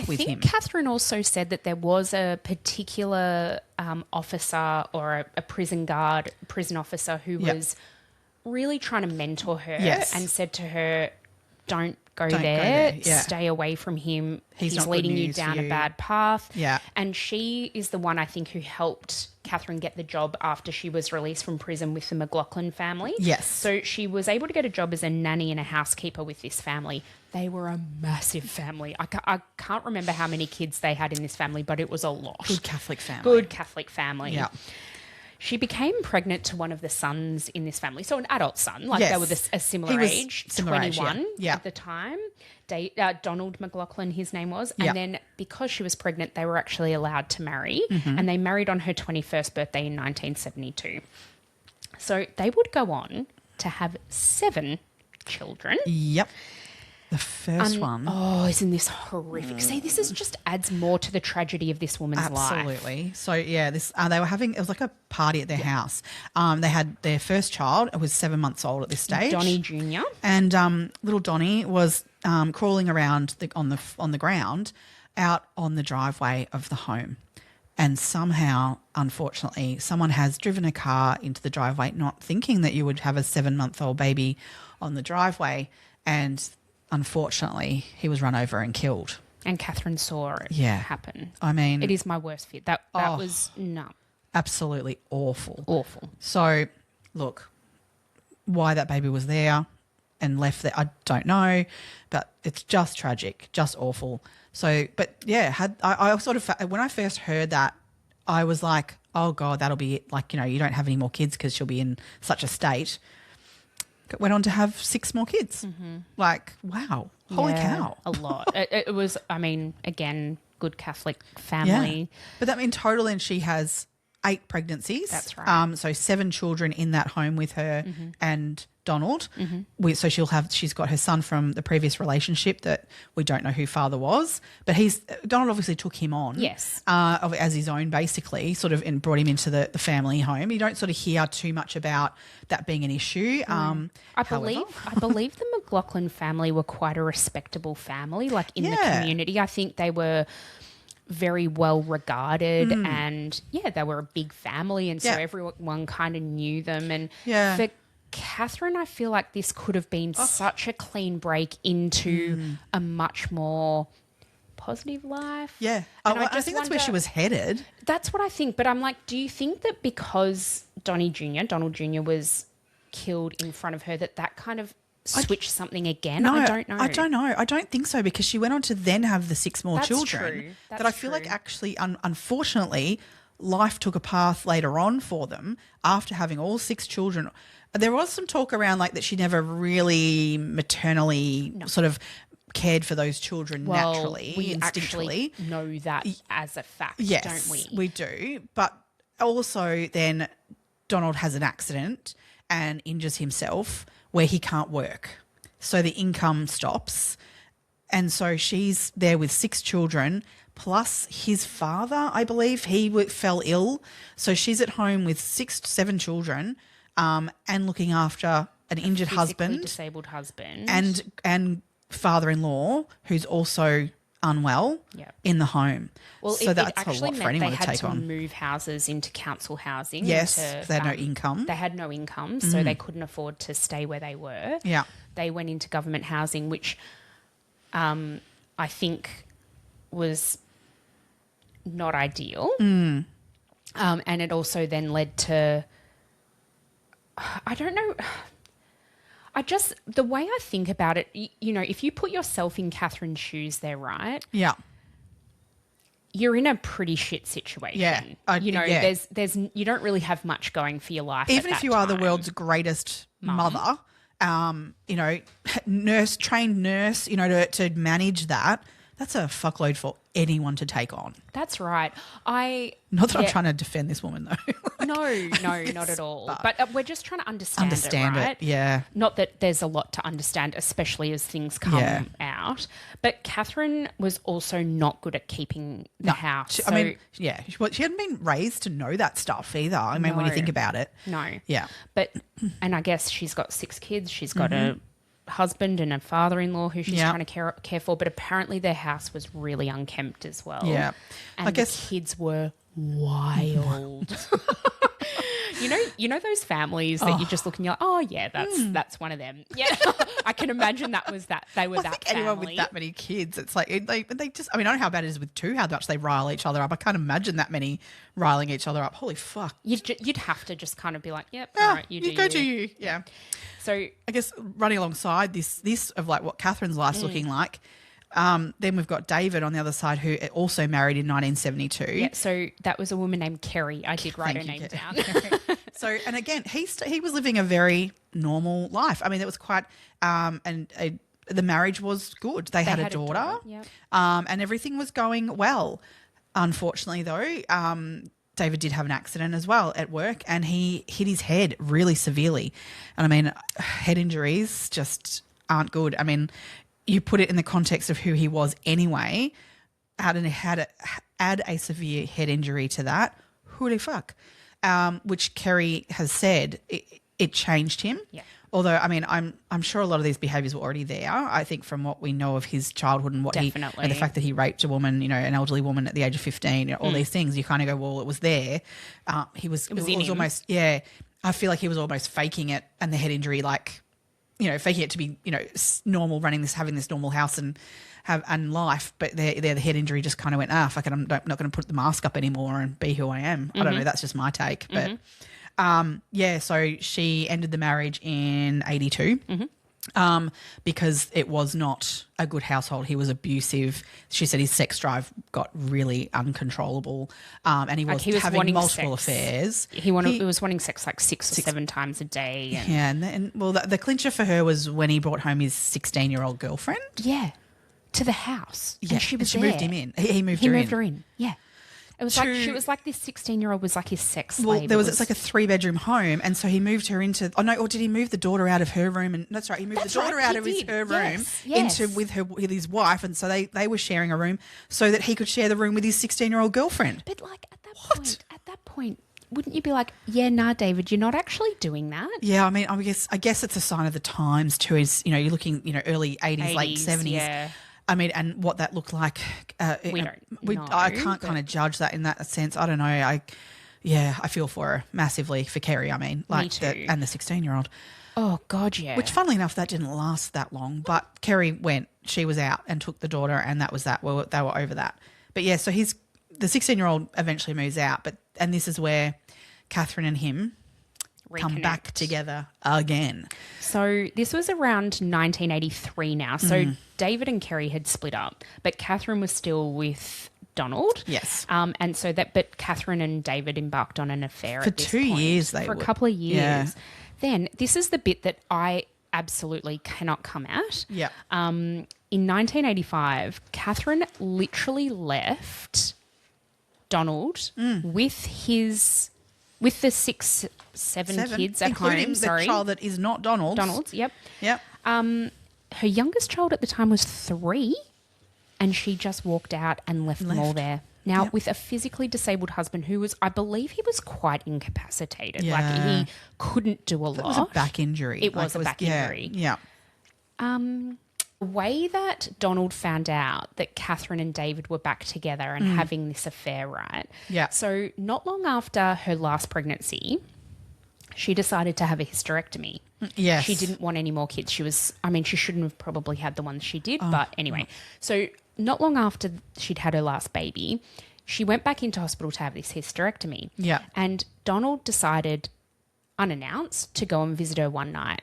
with him. Catherine also said that there was a particular officer or a prison officer who was really trying to mentor her and said to her, don't go there. Yeah. Stay away from him. He's not good leading you news down for a you." bad path. Yeah. And she is the one, I think, who helped Catherine get the job after she was released from prison with the McLaughlin family. Yes. So she was able to get a job as a nanny and a housekeeper with this family. They were a massive family. I can't remember how many kids they had in this family, but it was a lot. Good Catholic family. Good Catholic family. Yeah. She became pregnant to one of the sons in this family. So an adult son, like Yes. they were a similar He was age, similar age, 21 yeah. at the time. Donald McLaughlin, his name was. Yeah. And then because she was pregnant, they were actually allowed to marry. And they married on her 21st birthday in 1972. So they would go on to have 7 children. Yep. The first one. Oh, isn't this horrific? See, this just adds more to the tragedy of this woman's life. Absolutely. So yeah, they were having, it was like a party at their house. They had their first child. It was 7 months old at this stage. Donnie Jr. And little Donnie was crawling around on the ground out on the driveway of the home. And somehow, unfortunately, someone has driven a car into the driveway, not thinking that you would have a 7-month-old baby on the driveway. And unfortunately, he was run over and killed. And Catherine saw it happen. I mean, it is my worst fear. That was absolutely awful. Awful. So, look, why that baby was there and left there, I don't know, but it's just tragic, just awful. So, but yeah, I sort of, when I first heard that, I was like, oh God, that'll be it. Like, you don't have any more kids because she'll be in such a state. Went on to have 6 more kids. Like, wow, holy cow. A lot. It was, I mean, again, good Catholic family. Yeah. But that means total, and she has 8 pregnancies. That's right. So 7 children in that home with her and Donald. So she's got her son from the previous relationship that we don't know who father was, but Donald obviously took him on. Yes. As his own, basically, sort of, and brought him into the family home. You don't sort of hear too much about that being an issue. I believe the McLaughlin family were quite a respectable family, like in the community. I think they were very well regarded and they were a big family, and so everyone kind of knew them. And Catherine, I feel like this could have been such a clean break into a much more positive life. Yeah. And I think that's where she was headed. That's what I think. But I'm like, do you think that because Donald Jr. was killed in front of her, that kind of switched something again? No, I don't know. I don't know. I don't think so, because she went on to then have the 6 more That's children. true. That I feel like actually, unfortunately, life took a path later on for them after having all 6 children. There was some talk around like that she never really maternally sort of cared for those children naturally, we instinctually. actually know that as a fact, Yes, don't we? We do. But also then Donald has an accident and injures himself where he can't work. So the income stops. And so she's there with 6 children plus his father, I believe. He fell ill. So she's at home with 7 children and looking after an injured husband. Disabled husband. And father-in-law who's also unwell in the home. Well, so that's actually a lot for anyone they to had take to on. move houses into council housing. Yes, they had no income. They had no income, so they couldn't afford to stay where they were. Yeah. They went into government housing, which I think was not ideal. And it also then led to, I don't know, the way I think about it, you know, if you put yourself in Catherine's shoes there, right? Yeah. You're in a pretty shit situation. Yeah. There's you don't really have much going for your life. Even at if you that are the time. world's greatest mother, you know, trained nurse, you know, to manage that, that's a fuckload for anyone to take on. That's right. Not that I'm trying to defend this woman though. No, not at all. But we're just trying to understand it, right? Yeah. Not that there's a lot to understand, especially as things come out. But Catherine was also not good at keeping the house. I mean, she hadn't been raised to know that stuff either. I mean, when you think about it. No. Yeah. But, and I guess she's got 6 kids. She's got a husband and a father-in-law who she's trying to care for, but apparently their house was really unkempt as well. Yeah. And I guess the kids were wild. You know those families that you just look and you're like, oh yeah, that's one of them. Yeah, I can imagine that was that. They were I that think family. anyone with that many kids, it's like they just. I mean, I don't know how bad it is with 2, how much they rile each other up. I can't imagine that many riling each other up. Holy fuck! You'd have to just kind of be like, yep, all right, you go do you. Yeah. So I guess running alongside this of like what Catherine's life's looking like. Then we've got David on the other side, who also married in 1972. Yeah, so that was a woman named Kerry. I did write her name down. So, and again, he was living a very normal life. I mean, it was quite, the marriage was good. They had a daughter, and everything was going well. Unfortunately, though, David did have an accident as well at work, and he hit his head really severely. And I mean, head injuries just aren't good. I mean, you put it in the context of who he was anyway, add a severe head injury to that, holy fuck. Which Kerry has said it changed him. Yeah. Although, I mean, I'm sure a lot of these behaviours were already there. I think from what we know of his childhood and and the fact that he raped a woman, you know, an elderly woman at the age of 15, you know, all these things, you kind of go, well, it was there. It was almost, I feel like he was almost faking it, and the head injury, like, you know, faking it to be, you know, normal, having this normal house and life, but the head injury just kind of went, fuck it, I'm not going to put the mask up anymore and be who I am. I don't know, that's just my take. But so she ended the marriage in 82 because it was not a good household. He was abusive. She said his sex drive got really uncontrollable, and he was having multiple affairs. He was wanting sex like 6 or 7 times a day. And the clincher for her was when he brought home his 16-year-old girlfriend. Yeah. To the house. Yeah. And she was moved him in. He moved her in. Yeah. It was like she was like this 16-year-old was like his sex slave. It's like a 3-bedroom home, and so he moved her into. Oh no! Or did he move the daughter out of her room? And that's right, he moved the daughter out of her room into with his wife, and so they were sharing a room so that he could share the room with his 16-year-old girlfriend. But like at that point, wouldn't you be like, yeah, nah, David, you're not actually doing that? Yeah, I mean, I guess it's a sign of the times too. Is, you know, you're looking, you know, early 80s, late 70s. Yeah. I mean, and what that looked like, we don't know, I can't kind of judge that in that sense. I don't know. I feel for her massively, for Kerry. I mean, like, Me too. and the 16-year-old. Oh, God, yeah. Which, funnily enough, that didn't last that long. But Kerry went. She was out and took the daughter, and that was that. Well, they were over that. But, yeah, so the 16-year-old eventually moves out. And this is where Catherine and him come back together again. So this was around 1983 now. So David and Kerry had split up, but Catherine was still with Donald. Yes. But Catherine and David embarked on an affair For at this 2 point. years For a couple of years. Yeah. Then this is the bit that I absolutely cannot come at. Yeah. In 1985, Catherine literally left Donald with the seven kids at including home. the child that is not Donald's. Donald's, yep. Yep. Her youngest child at the time was 3, and she just walked out and left them all there. Now, with a physically disabled husband who was, I believe he was quite incapacitated. Yeah. Like, he couldn't do a lot. It was a back injury. It was a back injury. Yeah. The way that Donald found out that Catherine and David were back together and having this affair, right? Yeah. So not long after her last pregnancy, she decided to have a hysterectomy. Yes. She didn't want any more kids. She shouldn't have probably had the ones she did, but anyway. So not long after she'd had her last baby, she went back into hospital to have this hysterectomy. Yeah. And Donald decided, unannounced, to go and visit her one night.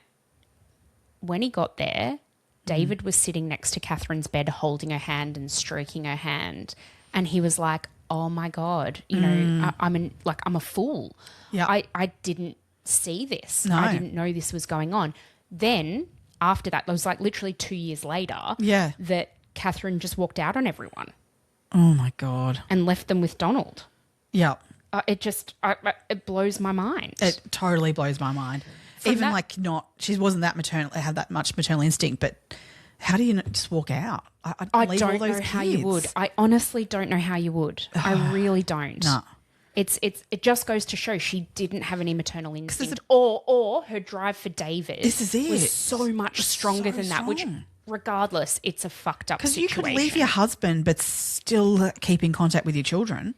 When he got there, David was sitting next to Catherine's bed holding her hand and stroking her hand. And he was like, oh, my God, I'm a fool. Yeah. I didn't see this. No. I didn't know this was going on. Then after that, it was like literally 2 years later that Catherine just walked out on everyone. Oh, my God. And left them with Donald. Yeah. It blows my mind. It totally blows my mind. Even she wasn't had that much maternal instinct, but how do you just walk out? I don't know how you would. I honestly don't know how you would. I really don't. No. It just goes to show she didn't have any maternal instinct, or her drive for David. This is it. Was so much stronger than that. Which, regardless, it's a fucked up situation. Because you could leave your husband, but still keep in contact with your children.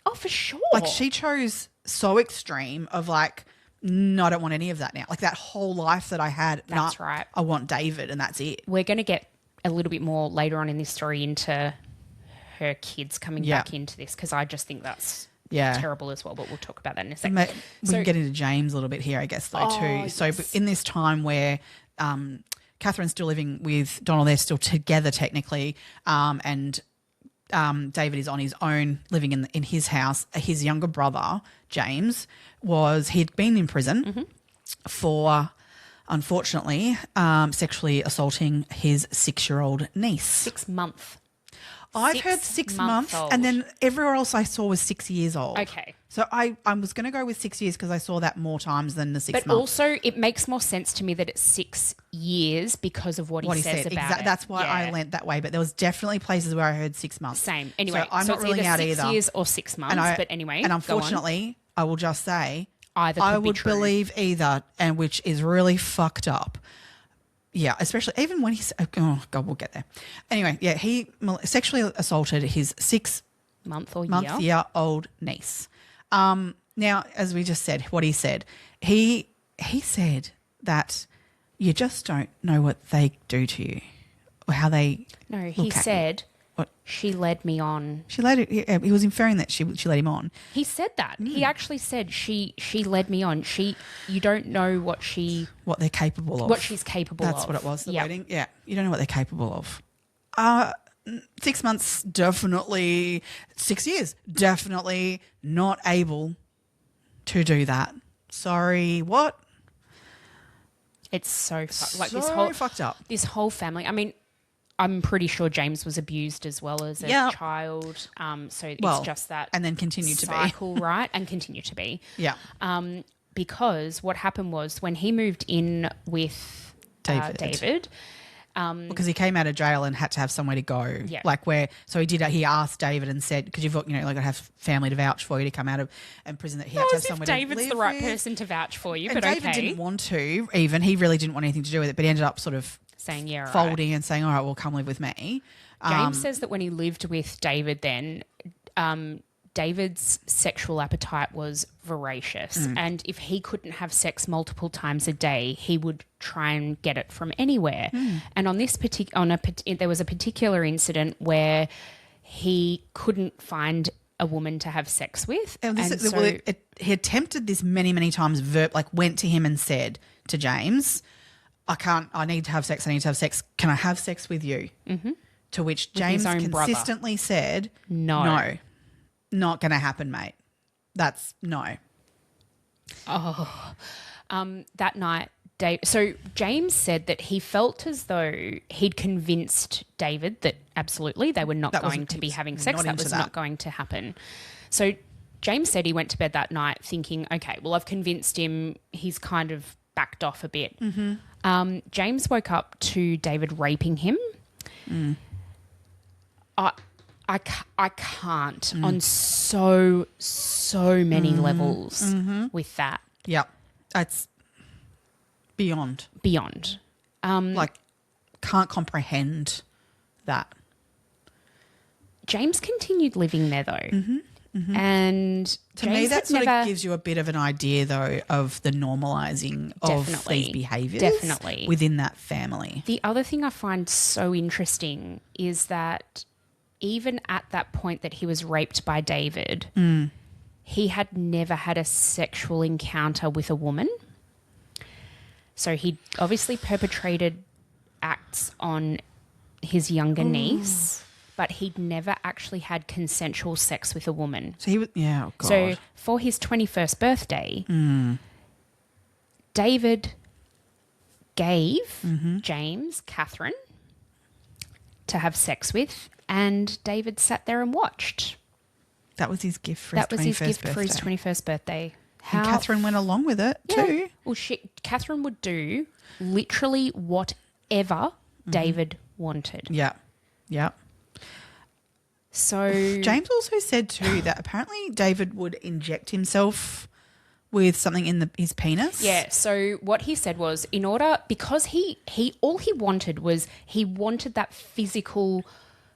Oh, for sure. Like, she chose so extreme of like, no, I don't want any of that now. Like, that whole life that I had. That's right. I want David, and that's it. We're going to get a little bit more later on in this story into her kids coming back into this, because I just think that's terrible as well. But we'll talk about that in a second. We can get into James a little bit here, I guess, though, too. Yes. So in this time where Catherine's still living with Donald, they're still together technically, and David is on his own living in his house. His younger brother, James, he'd been in prison for, unfortunately, sexually assaulting his 6-year-old niece. 6 month. I've heard 6 months, and then everywhere else I saw was 6 years old. Okay. So I was going to go with 6 years because I saw that more times than the 6 months. But also, it makes more sense to me that it's 6 years because of what he says said. about it. That's why I leant that way. But there was definitely places where I heard 6 months. Same. Anyway, so I'm not ruling out either. 6 years or 6 months. But anyway, and unfortunately, I will just say either I could be would true. believe either, and which is really fucked up. Yeah, especially even when he's oh God, we'll get there. Anyway, yeah, he sexually assaulted his 6-month-old niece. Now, as we just said, what he said, he said that you just don't know what they do to you or how they. No, he said. What? She led me on. He was inferring that she led him on. He said that. He actually said she led me on. You don't know what they're capable of. What she's capable of. That's what it was, the Yep. wording. Yeah. You don't know what they're capable of. 6 months, definitely. 6 years, definitely not able to do that. Sorry, what? It's so like so this whole fucked up. This whole family. I mean, I'm pretty sure James was abused as well as a child. So it's just that, and then continued cycle, to be right, and continue to be. Yeah. Because what happened was when he moved in with David. Because he came out of jail and had to have somewhere to go. Yeah. He asked David and said, because you've got, I have family to vouch for you to come out of prison, that he had to have somewhere to live with. David's the right person to vouch for you, and but David didn't want to even. He really didn't want anything to do with it, but he ended up sort of saying, yeah, folding and saying, all right, well, come live with me. James says that when he lived with David then, David's sexual appetite was voracious, and if he couldn't have sex multiple times a day, he would try and get it from anywhere. And on this there was a particular incident where he couldn't find a woman to have sex with, he attempted this many, many times. Went to him and said to James, I need to have sex. Can I have sex with you? Mm-hmm. To which James consistently said, no, not going to happen, mate. That's no. Oh, that night, so James said that he felt as though he'd convinced David that absolutely they were not going to be having sex. That was not going to happen. So James said he went to bed that night thinking, okay, well, I've convinced him. He's kind of backed off a bit. Mm-hmm. James woke up to David raping him. I can't on so many levels with that. Yep. It's beyond. Can't comprehend that. James continued living there though. Mm-hmm. Mm-hmm. And to me that sort of gives you a bit of an idea though of the normalising of these behaviours within that family. The other thing I find so interesting is that even at that point that he was raped by David, he had never had a sexual encounter with a woman. So he obviously perpetrated acts on his younger niece, but he'd never actually had consensual sex with a woman. So he was, oh God. So for his 21st birthday, David gave James Catherine to have sex with, and David sat there and watched. That was his gift for his 21st birthday. And Catherine went along with it too. Well, Catherine would do literally whatever David wanted. Yeah. Yeah. So James also said too that apparently David would inject himself with something in his penis. Yeah. So what he said was because he all he wanted was that physical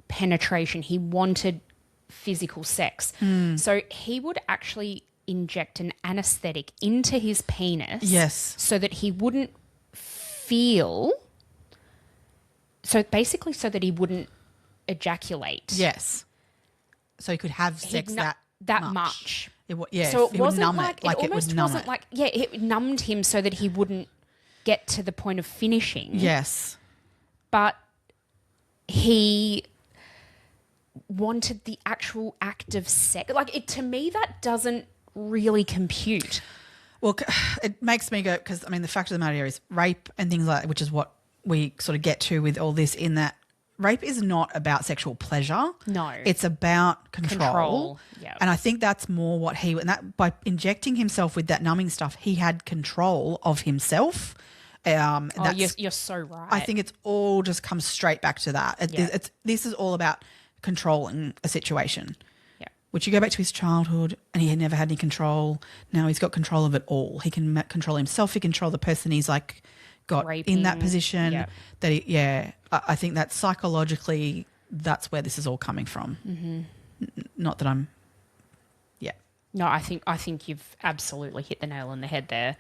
penetration. He wanted physical sex. So he would actually inject an anesthetic into his penis. Yes. So that he wouldn't feel. So basically, so that he wouldn't ejaculate. Yes. So he could have sex that much. So it wasn't it numbed him so that he wouldn't get to the point of finishing. Yes. But he wanted the actual act of sex. To me, that doesn't really compute. Well, it makes me go, because, the fact of the matter is rape and things like that, which is what we sort of get to with all this, in that rape is not about sexual pleasure. No. It's about control. Yeah. And I think that's more what by injecting himself with that numbing stuff, he had control of himself. You're so right. I think it's all just comes straight back to that. This is all about controlling a situation. Yeah. Which you go back to his childhood and he had never had any control. Now he's got control of it all. He can control himself. He can control the person he's got raping, in that position. Yeah. I think that psychologically that's where this is all coming from. Mm-hmm. Not that I'm... Yeah. No, I think you've absolutely hit the nail on the head there.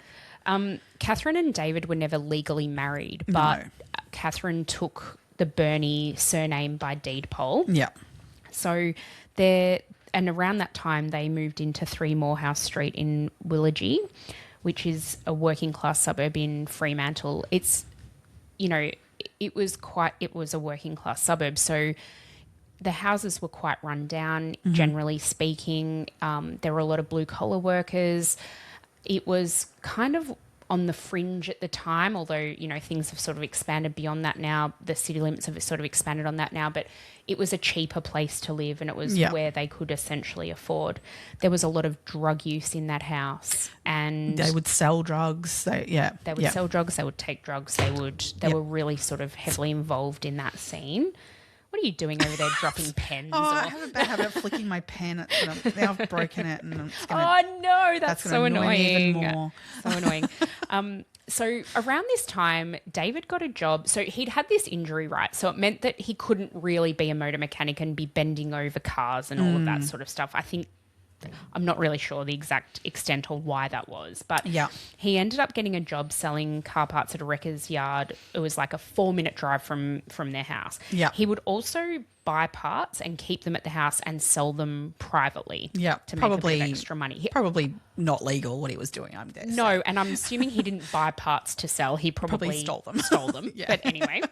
Catherine and David were never legally married, but Catherine took the Burnie surname by deed poll. Yeah. So and around that time they moved into 3 Morehouse Street in Willagee, which is a working class suburb in Fremantle. It's, it was a working class suburb. So the houses were quite run down, generally speaking. There were a lot of blue collar workers. It was kind of on the fringe at the time, although, things have sort of expanded beyond that now. The city limits have sort of expanded on that now, but it was a cheaper place to live and it was where they could essentially afford. There was a lot of drug use in that house and they would sell drugs. They would sell drugs. They would take drugs. They were really sort of heavily involved in that scene. What are you doing over there, dropping pens? I have a bad habit of flicking my pen. Now I've broken it. And that's so annoying. Even more. So annoying. So around this time, David got a job. So he'd had this injury, right? So it meant that he couldn't really be a motor mechanic and be bending over cars and all of that sort of stuff. I think I'm not really sure the exact extent or why that was, but Yeah. he ended up getting a job selling car parts at a wrecker's yard. It was like a 4-minute drive from their house. Yeah. He would also buy parts and keep them at the house and sell them privately. Yeah, to probably make a bit of extra money. Probably not legal what he was doing. I'm guessing. No, and I'm assuming he didn't buy parts to sell. He probably stole them. Yeah. But anyway.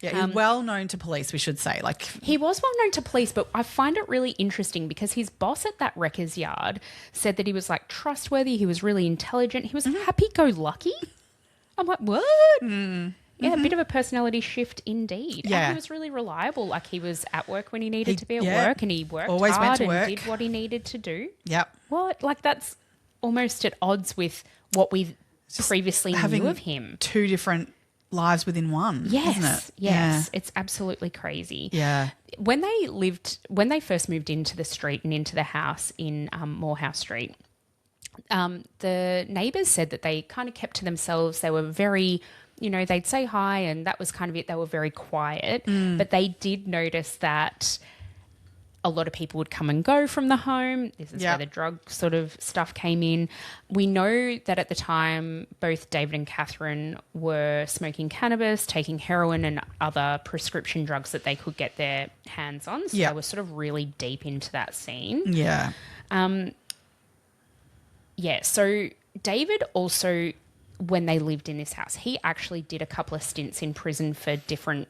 Yeah, he's well known to police, we should say. Like, He was well known to police, but I find it really interesting because his boss at that wrecker's yard said that he was like trustworthy, he was really intelligent, he was happy-go-lucky. I'm like, what? Yeah, a bit of a personality shift indeed. Yeah. And he was really reliable. Like he was at work when he needed to be at work, and he worked Always hard went to and work. did what he needed to do. Yep. What? Like that's almost at odds with what we previously knew of him. 2 different lives within one, Yes, isn't it? yes. It's absolutely crazy. Yeah. When they first moved into the street and into the house in Morehouse Street, the neighbours said that they kind of kept to themselves. They were very, they'd say hi and that was kind of it. They were very quiet, but they did notice that a lot of people would come and go from the home. This is where the drug sort of stuff came in. We know that at the time, both David and Catherine were smoking cannabis, taking heroin and other prescription drugs that they could get their hands on. So they were sort of really deep into that scene. Yeah. So David also, when they lived in this house, he actually did a couple of stints in prison for different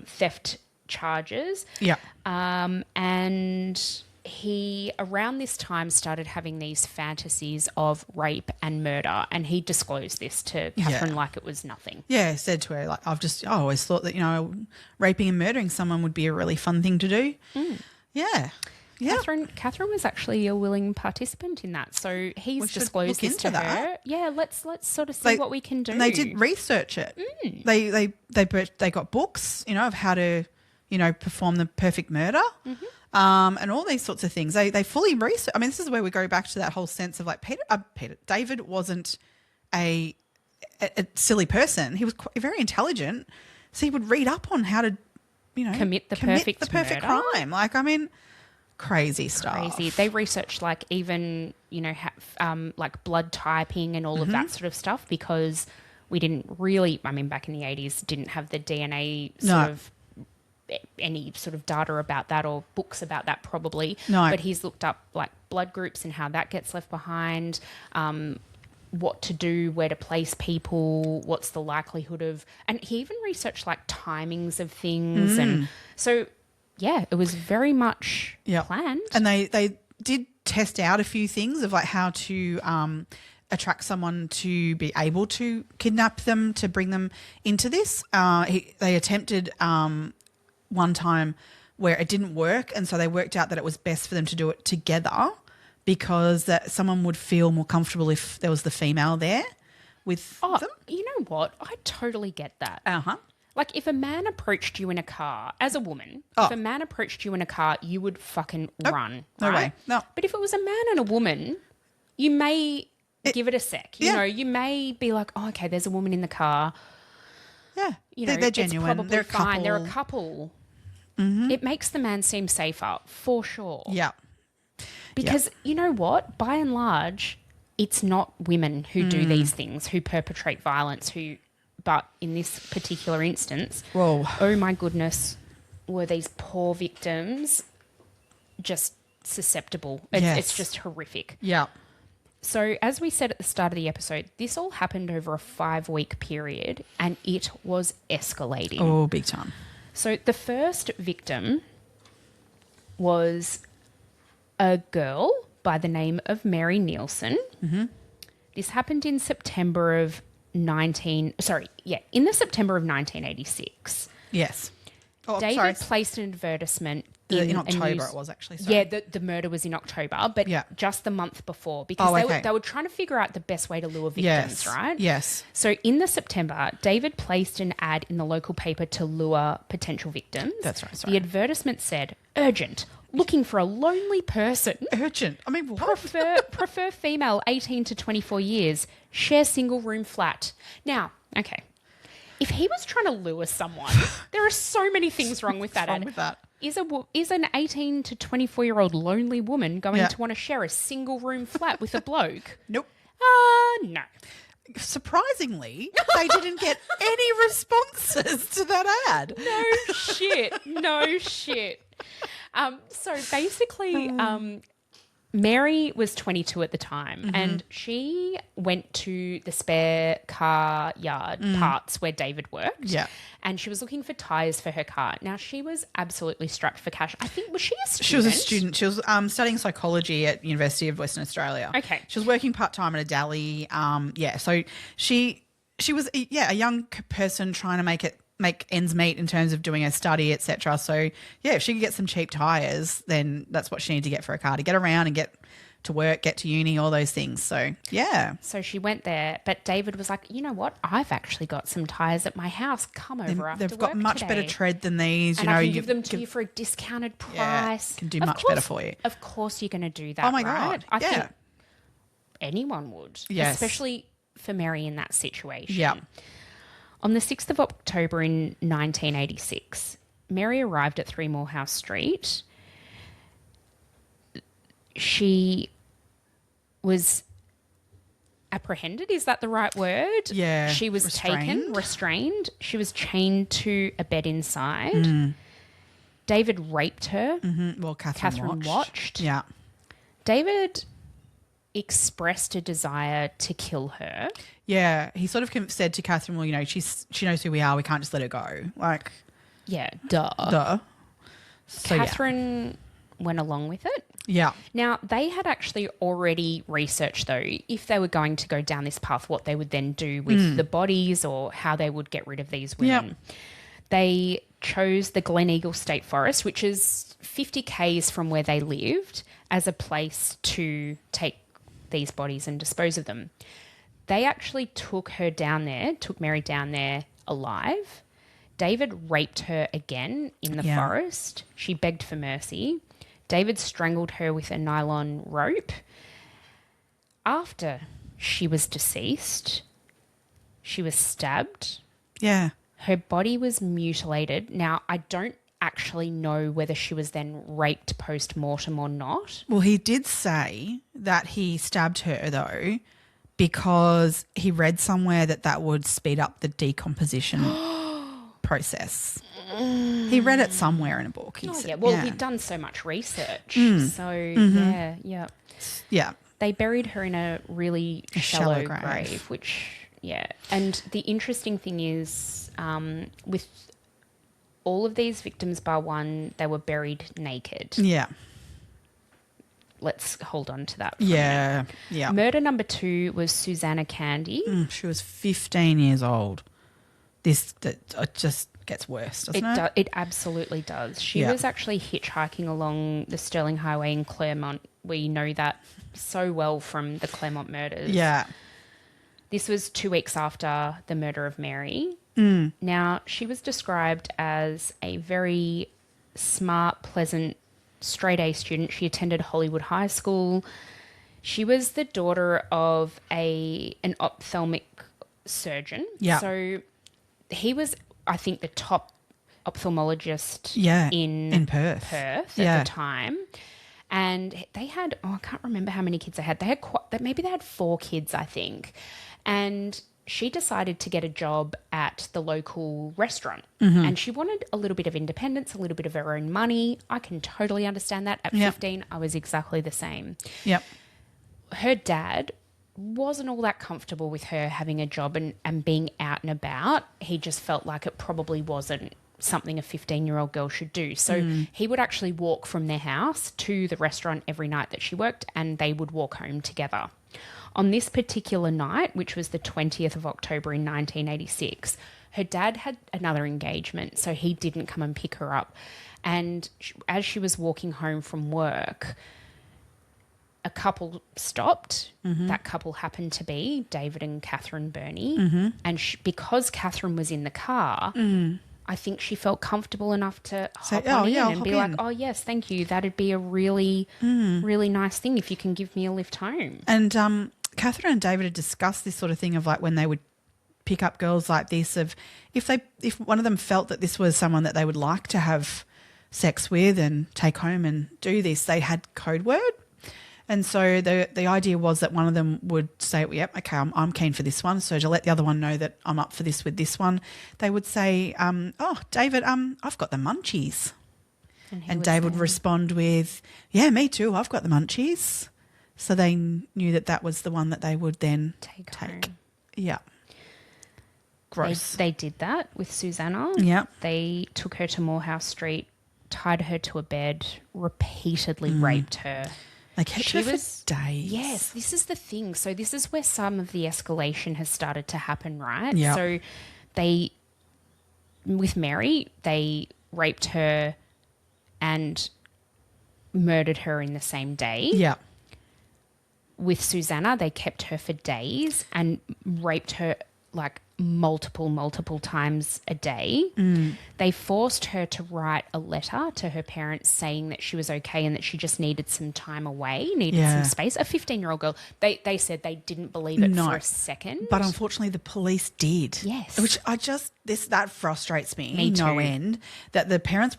theft charges. Yeah. And he, around this time, started having these fantasies of rape and murder, and he disclosed this to Catherine like it was nothing. Yeah, said to her, like, I always thought that, raping and murdering someone would be a really fun thing to do. Yeah. Yeah. Catherine was actually a willing participant in that, so he's disclosed this to her. Yeah, let's sort of see what we can do. And they did research it. They got books, of how to, perform the perfect murder, and all these sorts of things. They fully research. I mean, this is where we go back to that whole sense of like David wasn't a silly person. He was very intelligent, so he would read up on how to, commit the perfect crime. Like, I mean. Crazy stuff. Crazy. They researched like even, like blood typing and all of that sort of stuff because we didn't really, back in the 80s, didn't have the DNA any sort of data about that or books about that probably. No. But he's looked up like blood groups and how that gets left behind, what to do, where to place people, what's the likelihood of, and he even researched like timings of things. And so, yeah, it was very much planned. And they did test out a few things of like how to attract someone to be able to kidnap them, to bring them into this. They attempted one time where it didn't work, and so they worked out that it was best for them to do it together because that someone would feel more comfortable if there was the female there with them. You know what? I totally get that. Uh-huh. Like, if a man approached you in a car, as a woman, if a man approached you in a car, you would fucking run, No right? way. No. But if it was a man and a woman, you may give it a sec. You may be like, oh, okay, there's a woman in the car. Yeah. They're genuine. It's probably They're a fine. couple. They're a couple. It makes the man seem safer, for sure. Yeah. Because you know what? By and large, it's not women who do these things, who perpetrate violence, but in this particular instance, oh my goodness, were these poor victims just susceptible. It's just horrific. Yeah. So as we said at the start of the episode, this all happened over a 5-week period and it was escalating. Oh, big time. So the first victim was a girl by the name of Mary Nielsen. This happened in September of in the September of 1986. Yes. Oh, David placed an advertisement in October it was actually. Sorry. Yeah, the murder was in October, but just the month before because they were trying to figure out the best way to lure victims, right? Yes. So in the September, David placed an ad in the local paper to lure potential victims. That's right. Sorry. The advertisement said, urgent, looking for a lonely person. Urgent? I mean, what? Prefer female 18 to 24 years. Share single room flat. Now, okay. If he was trying to lure someone, there are so many things wrong with that ad. With that? Is an 18 to 24-year-old lonely woman going Yeah. to want to share a single room flat with a bloke? Nope. No. Surprisingly, they didn't get any responses to that ad. No shit. So basically, Mary was 22 at the time, and she went to the spare car yard parts where David worked. Yeah. And she was looking for tyres for her car. Now, she was absolutely strapped for cash. I think, was she a student? She was a student. She was studying psychology at University of Western Australia. Okay. She was working part-time at a deli. So she was, a young person trying to make ends meet in terms of doing her study, etc. So, yeah, if she could get some cheap tyres, then that's what she needed to get for her car to get around and get to work, get to uni, all those things. So, yeah. So she went there, but David was like, you know what? I've actually got some tyres at my house. Come over after They've got work much today. better tread than these. And I can give them to you for a discounted price. can do much better for you. Of course you're going to do that, Oh, my right? God. I Yeah. think anyone would. Yes. Especially for Mary in that situation. Yeah. On the 6th of October in 1986, Mary arrived at 3 Morehouse Street. She was apprehended. Is that the right word? Yeah. She was restrained. She was chained to a bed inside. David raped her. Well, Catherine watched. Yeah. David expressed a desire to kill her. Yeah. He sort of said to Catherine, well, she knows who we are. We can't just let her go. Like, Yeah, duh. So, Catherine went along with it. Yeah. Now, they had actually already researched, though, if they were going to go down this path, what they would then do with the bodies or how they would get rid of these women. Yep. They chose the Glen Eagle State Forest, which is 50 k's from where they lived, as a place to take these bodies and dispose of them. They actually took Mary down there alive. David raped her again in the forest. She begged for mercy. David strangled her with a nylon rope. After she was deceased, she was stabbed. Yeah. Her body was mutilated. Now, I don't actually know whether she was then raped post-mortem or not. Well, he did say that he stabbed her, though, because he read somewhere that would speed up the decomposition process. He read it somewhere in a book. He'd done so much research. So, yeah. Yeah. They buried her in a really shallow grave. grave, which, yeah. And the interesting thing is, with all of these victims bar one, they were buried naked. Yeah. Let's hold on to that for a minute. Yeah. Murder number 2 was Susanna Candy. She was 15 years old. It just gets worse, doesn't it? It absolutely does. She was actually hitchhiking along the Sterling Highway in Claremont. We know that so well from the Claremont murders. Yeah. This was 2 weeks after the murder of Mary. Now, she was described as a very smart, pleasant, straight-A student. She attended Hollywood High School. She was the daughter of an ophthalmic surgeon. Yeah. So he was, I think, the top ophthalmologist in Perth at the time. And they had, I can't remember how many kids they had. Maybe they had 4 kids, I think. And she decided to get a job at the local restaurant. And she wanted a little bit of independence, a little bit of her own money. I can totally understand that. At 15, I was exactly the same. Yep. Her dad wasn't all that comfortable with her having a job and being out and about. He just felt like it probably wasn't something a 15-year-old girl should do. So he would actually walk from their house to the restaurant every night that she worked, and they would walk home together. On this particular night, which was the 20th of October in 1986, her dad had another engagement, so he didn't come and pick her up. And as she was walking home from work, a couple stopped. That couple happened to be David and Catherine Burnie. And because Catherine was in the car, I think she felt comfortable enough to hop on in and be like, oh, yes, thank you. That'd be a really, really nice thing if you can give me a lift home. And Catherine and David had discussed this sort of thing of like when they would pick up girls like this, of if one of them felt that this was someone that they would like to have sex with and take home and do this, they had code word. And so the idea was that one of them would say, yep, okay, I'm keen for this one. So to let the other one know that I'm up for this with this one, they would say, oh, David, I've got the munchies. And David would respond with, yeah, me too, I've got the munchies. So they knew that was the one that they would then take. Home. Yeah. Gross. They did that with Susanna. Yeah. They took her to Morehouse Street, tied her to a bed, repeatedly raped her. They kept her for days. Yes, this is the thing. So this is where some of the escalation has started to happen, right? Yeah. So with Mary, they raped her and murdered her in the same day. Yeah. With Susanna, they kept her for days and raped her like multiple times a day. They forced her to write a letter to her parents saying that she was okay and that she just needed some time away, needed some space. A 15-year-old girl. They said they didn't believe it for a second. But unfortunately the police did. Yes. Which that frustrates me too. no end, that the parents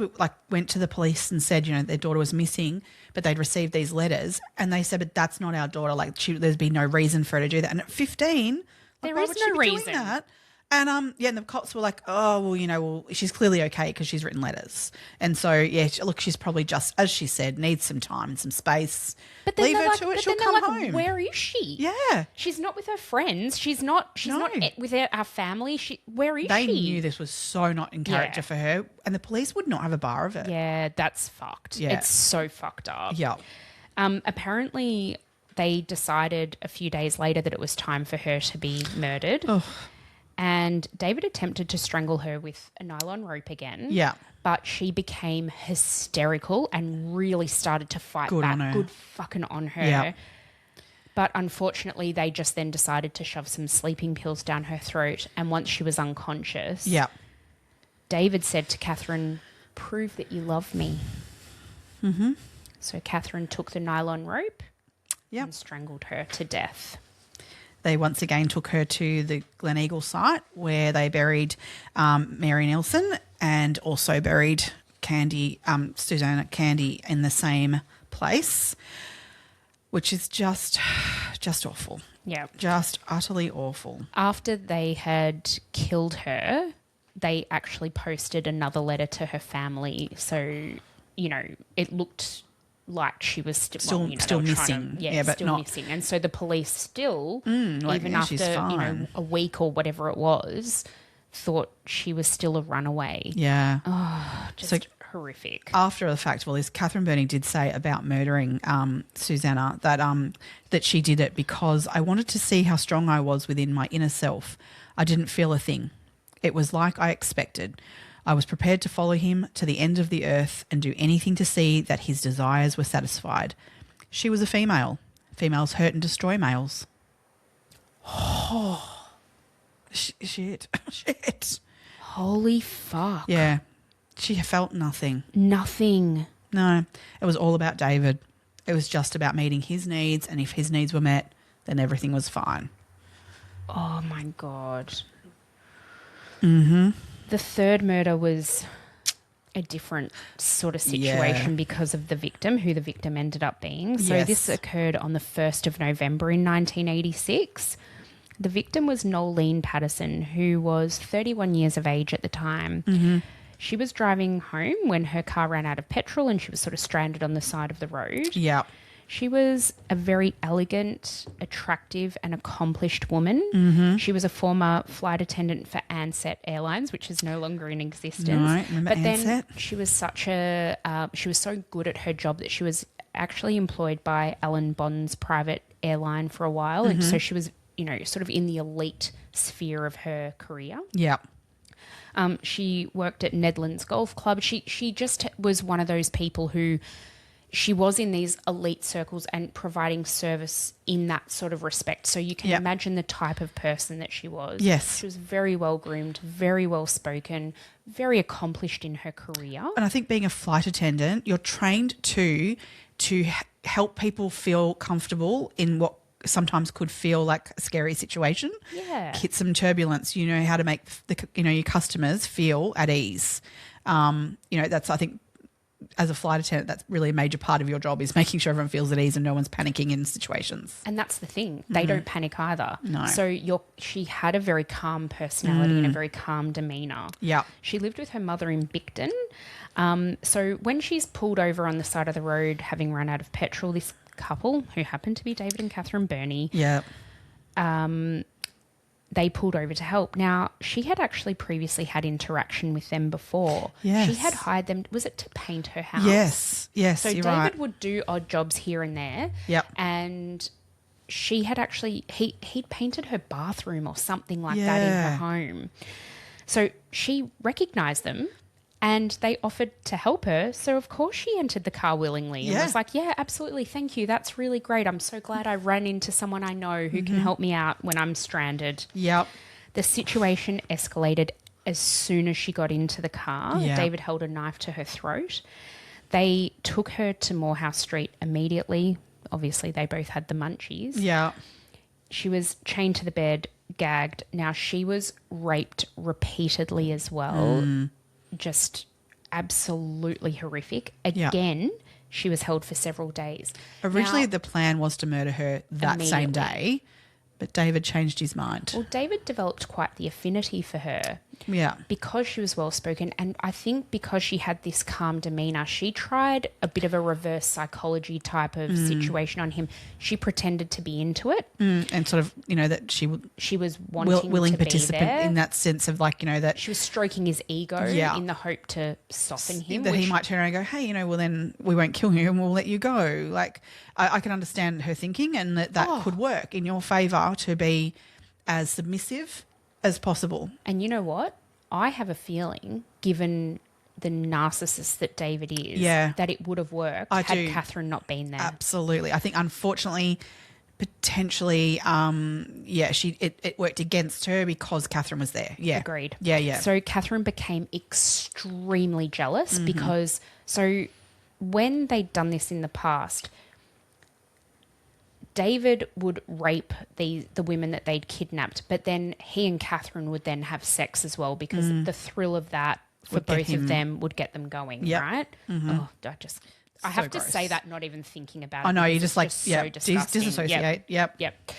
went to the police and said, their daughter was missing, but they'd received these letters and they said, but that's not our daughter. Like there's been no reason for her to do that. And at 15, there why is would she no be doing reason. that? And and the cops were like, oh, well, she's clearly okay because she's written letters. And so, yeah, look, she's probably just, as she said, needs some time and some space. But then leave her to it, she'll come home. Where is she? Yeah. She's not with her friends. She's not with our family. Where is she? They knew this was so not in character for her, and the police would not have a bar of it. Yeah, that's fucked. Yeah. It's so fucked up. Yeah. Apparently, they decided a few days later that it was time for her to be murdered. Oh. And David attempted to strangle her with a nylon rope again. Yeah. But she became hysterical and really started to fight Good back. on her. Good fucking on her. Yeah. But unfortunately, they just then decided to shove some sleeping pills down her throat. And once she was unconscious, Yeah. David said to Catherine, "Prove that you love me." Mm-hmm. So Catherine took the nylon rope and strangled her to death. They once again took her to the Gleneagle site where they buried Mary Nielsen and also buried Susanna Candy in the same place, which is just awful. Yeah. Just utterly awful. After they had killed her, they actually posted another letter to her family. So, it looked like she was still missing. But still not missing. And so the police still, she's after fine. a week or whatever it was, thought she was still a runaway. Yeah. Just horrific. After the fact, Catherine Burnie did say about murdering Susanna that she did it because I wanted to see how strong I was within my inner self. I didn't feel a thing. It was like I expected. I was prepared to follow him to the end of the earth and do anything to see that his desires were satisfied. She was a female. Females hurt and destroy males. Oh. Shit. Holy fuck. Yeah. She felt nothing. Nothing. No. It was all about David. It was just about meeting his needs, and if his needs were met, then everything was fine. Oh, my God. Mm-hmm. The third murder was a different sort of situation because of the victim, who the victim ended up being. So this occurred on the 1st of November in 1986. The victim was Noeline Patterson, who was 31 years of age at the time. Mm-hmm. She was driving home when her car ran out of petrol and she was sort of stranded on the side of the road. Yeah. She was a very elegant, attractive and accomplished woman. Mm-hmm. She was a former flight attendant for Ansett Airlines, which is no longer in existence. No, remember but then Ansett? she was she was so good at her job that she was actually employed by Alan Bond's private airline for a while. Mm-hmm. And so she was, sort of in the elite sphere of her career. Yeah. She worked at Nedlands Golf Club. She just was one of those people who she was in these elite circles and providing service in that sort of respect. So you can imagine the type of person that she was. Yes. She was very well groomed, very well spoken, very accomplished in her career. And I think being a flight attendant, you're trained to help people feel comfortable in what sometimes could feel like a scary situation. Yeah. Hit some turbulence. You know how to make your customers feel at ease. That's, I think, as a flight attendant, that's really a major part of your job, is making sure everyone feels at ease and no one's panicking in situations. And that's the thing. They don't panic either. No. So she had a very calm personality and a very calm demeanour. Yeah. She lived with her mother in Bicton. So when she's pulled over on the side of the road, having run out of petrol, this couple, who happened to be David and Catherine Burnie, Yeah. they pulled over to help. Now, she had actually previously had interaction with them before. Yes. She had hired them, was it to paint her house? Yes, So you're David right. would do odd jobs here and there. Yep. And she had actually, he'd painted her bathroom or something like that in her home. So she recognised them and they offered to help her. So, of course, she entered the car willingly and was like, yeah, absolutely, thank you. That's really great. I'm so glad I ran into someone I know who can help me out when I'm stranded. Yep. The situation escalated as soon as she got into the car. Yeah. David held a knife to her throat. They took her to Morehouse Street immediately. Obviously, they both had the munchies. Yeah. She was chained to the bed, gagged. Now, she was raped repeatedly as well. Just absolutely horrific. Again, she was held for several days. Originally, Now, the plan was to murder her that same Immediately. day, but David changed his mind. well, David developed quite the affinity for her. Yeah. Because she was well-spoken, and I think because she had this calm demeanour, she tried a bit of a reverse psychology type of situation on him. She pretended to be into it. And sort of, that she would She was wanting willing to be participant there. in that sense of like, that She was stroking his ego Yeah. in the hope to soften him. that he which- might turn around and go, hey, well, then we won't kill you and we'll let you go. Like, I can understand her thinking, and that could work in your favour to be as submissive as possible. And you know what? I have a feeling, given the narcissist that David is, that it would have worked had Catherine not been there. Absolutely. I think, unfortunately, potentially, it worked against her because Catherine was there. Yeah. Agreed. Yeah. So Catherine became extremely jealous because when they'd done this in the past, David would rape the women that they'd kidnapped, but then he and Catherine would then have sex as well because the thrill of that for Would get both him- of them would get them going, Yep. right? Oh, I have to gross. say that not even thinking about it. I know, you because just it's so disgusting. disassociate. Yep.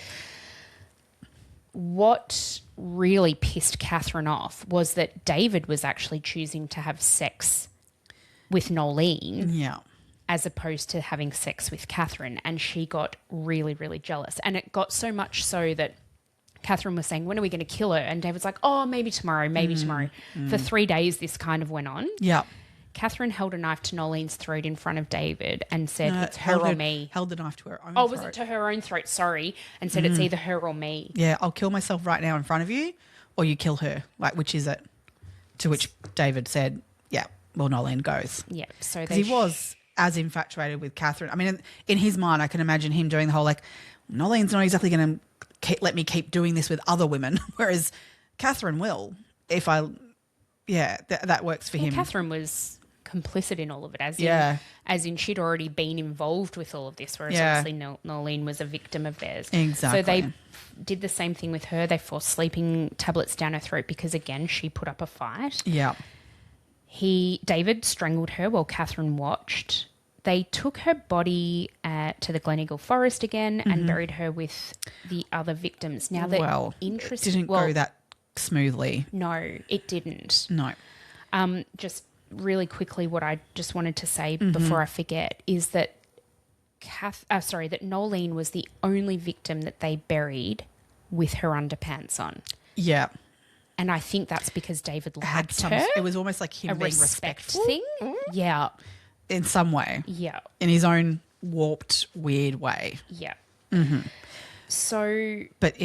What really pissed Catherine off was that David was actually choosing to have sex with Noeline Yeah. as opposed to having sex with Catherine, and she got really, really jealous. And it got so much so that Catherine was saying, when are we going to kill her? And David's like, oh, maybe tomorrow. For 3 days, this kind of went on. Yeah. Catherine held a knife to Noeline's throat in front of David and said, it's her or me. Held the knife to her own Oh, throat. was it to her own throat? Sorry. And said, it's either her or me. Yeah, I'll kill myself right now in front of you, or you kill her. Like, which is it? To which David said, yeah, well, Noeline goes. Yeah. So Because he was as infatuated with Catherine. I mean, in his mind, I can imagine him doing the whole, like, Noeline's not exactly going to let me keep doing this with other women, whereas Catherine will if I, that works for him. Catherine was complicit in all of it, as in she'd already been involved with all of this, whereas obviously Noeline was a victim of theirs. Exactly. So they did the same thing with her. They forced sleeping tablets down her throat because, again, she put up a fight. Yeah. David strangled her while Catherine watched. They took her body to the Gleneagle Forest again and buried her with the other victims. Now, it didn't go that smoothly. No, it didn't. No. Just really quickly, what I just wanted to say before I forget is that that Noeline was the only victim that they buried with her underpants on. Yeah. And I think that's because David liked her. It was almost like him A being respect respectful thing. Yeah. in some way. Yeah. In his own warped, weird way. Yeah. So, But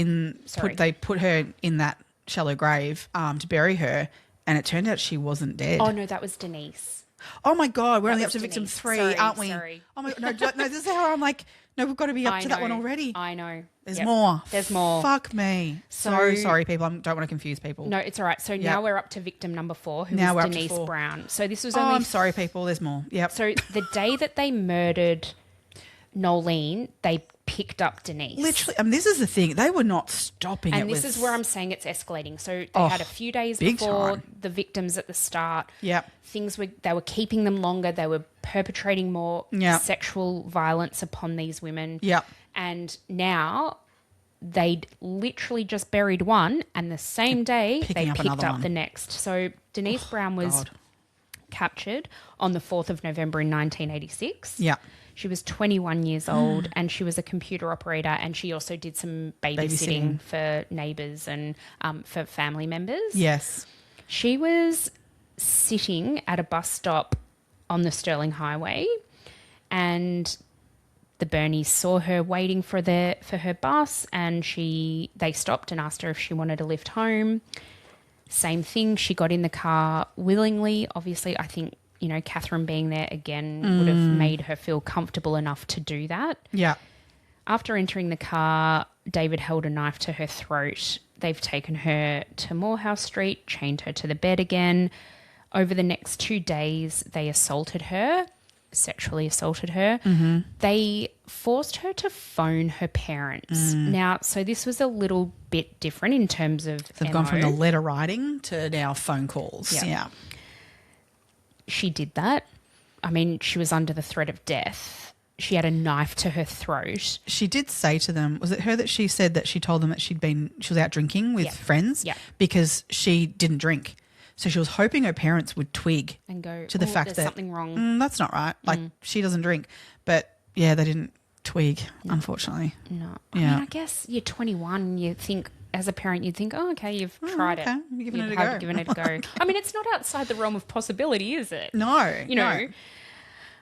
Sorry. they put her in that shallow grave to bury her, and it turned out she wasn't dead. oh no, that was Denise. Oh my God, we're only up was to victim Denise. 3, Sorry, aren't we? sorry. Oh my God, no, this is how I'm like, no, we've got to be up to that one already. I know. There's Yep. more. There's more. Fuck me. So So- sorry, people. I don't want to confuse people. No, it's all right. So now we're up to victim number 4, who Now we're was up to Denise 4. Brown. So this was Oh, only I'm sorry, people. There's more. Yep. So the day that they murdered Noeline, they picked up Denise. Literally, I mean, this is the thing. They were not stopping. And this is where I'm saying it's escalating. So they had a few days big before time. the victims at the start. Yep. They were keeping them longer. They were perpetrating more Yep. sexual violence upon these women. Yep. And now they'd literally just buried one, and the same day they Picking up picked another up one. the next. So Denise Brown was God. captured on the 4th of November in 1986. Yeah. She was 21 years old and she was a computer operator, and she also did some babysitting for neighbours and for family members. Yes. She was sitting at a bus stop on the Stirling Highway, and the Burnies saw her waiting for her bus, and they stopped and asked her if she wanted a lift home. Same thing, she got in the car willingly. Obviously, I think, you know, Catherine being there again would have made her feel comfortable enough to do that. Yeah. After entering the car, David held a knife to her throat. They've taken her to Morehouse Street, chained her to the bed again. Over the next 2 days, they sexually assaulted her. Mm-hmm. They forced her to phone her parents. Now, so this was a little bit different in terms of They've gone from the letter writing to now phone calls. Yeah. Yeah. She did that. I mean, she was under the threat of death. She had a knife to her throat. She did say to them, was it her that she said that she told them that she was out drinking with friends? Yeah. Because she didn't drink. So she was hoping her parents would twig And go, to the fact there's that something wrong. That's not right. Like she doesn't drink. But yeah, they didn't twig, unfortunately. No. Yeah. I mean, I guess you're 21, you think, as a parent, you'd think, oh, okay, you've tried okay, it. you're giving You'd it a have go. given it a go. I mean, it's not outside the realm of possibility, is it? No. You know. no.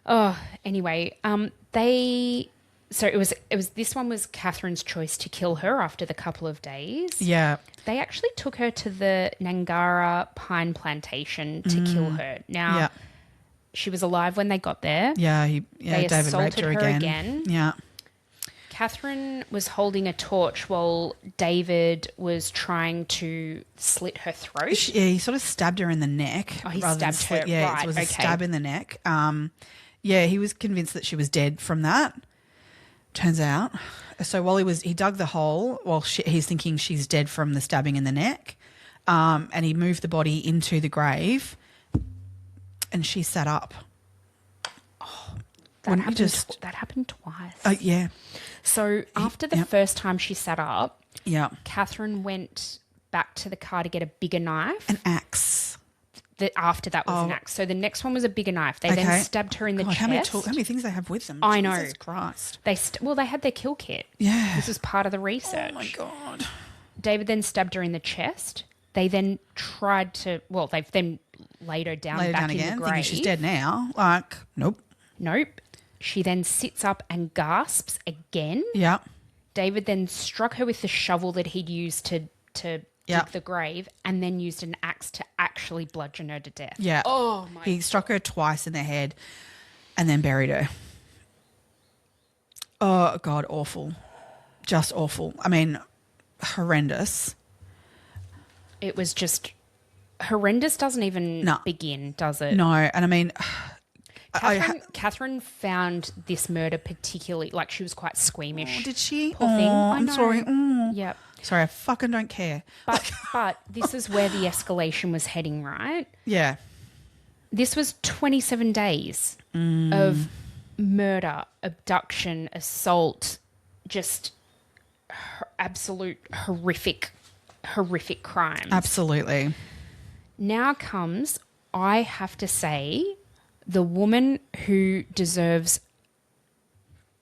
Oh, anyway, this one was Catherine's choice to kill her after the couple of days. Yeah. They actually took her to the Nangara pine plantation to kill her. Now, Yeah. she was alive when they got there. Yeah. They David raped assaulted her her again. again. Yeah. Catherine was holding a torch while David was trying to slit her throat. He sort of stabbed her in the neck. Oh, he rather than stabbed her. Yeah, Right, it was a okay. stab in the neck. Yeah, he was convinced that she was dead from that. Turns out. So while he dug the hole, he's thinking she's dead from the stabbing in the neck, and he moved the body into the grave, and she sat up. That happened twice. Yeah. So after the first time she sat up, Yeah. Catherine went back to the car to get a bigger knife. An axe. After that was an axe. So the next one was a bigger knife. They Okay. then stabbed her in the God, chest. how many things they have with them? I know. Jesus Christ. They had their kill kit. Yeah. This was part of the research. Oh my God. David then stabbed her in the chest. They then they've then laid her down Lay her back down in again. the grave. Thinking she's dead now. Like, nope. Nope. She then sits up and gasps again. Yeah. David then struck her with the shovel that he'd used to Yeah. dig the grave, and then used an axe to actually bludgeon her to death. Yeah. Oh my. He struck her twice in the head and then buried her. Oh, God, awful. Just awful. I mean, horrendous. It was just horrendous. Doesn't even begin, does it? No, and I mean... Catherine found this murder particularly, like, she was quite squeamish. Oh, did she? Poor thing. I I'm know. sorry. Oh. Yep. Sorry, I fucking don't care. But this is where the escalation was heading, right? Yeah. This was 27 days of murder, abduction, assault, just absolute horrific crimes. Absolutely. Now comes, I have to say, the woman who deserves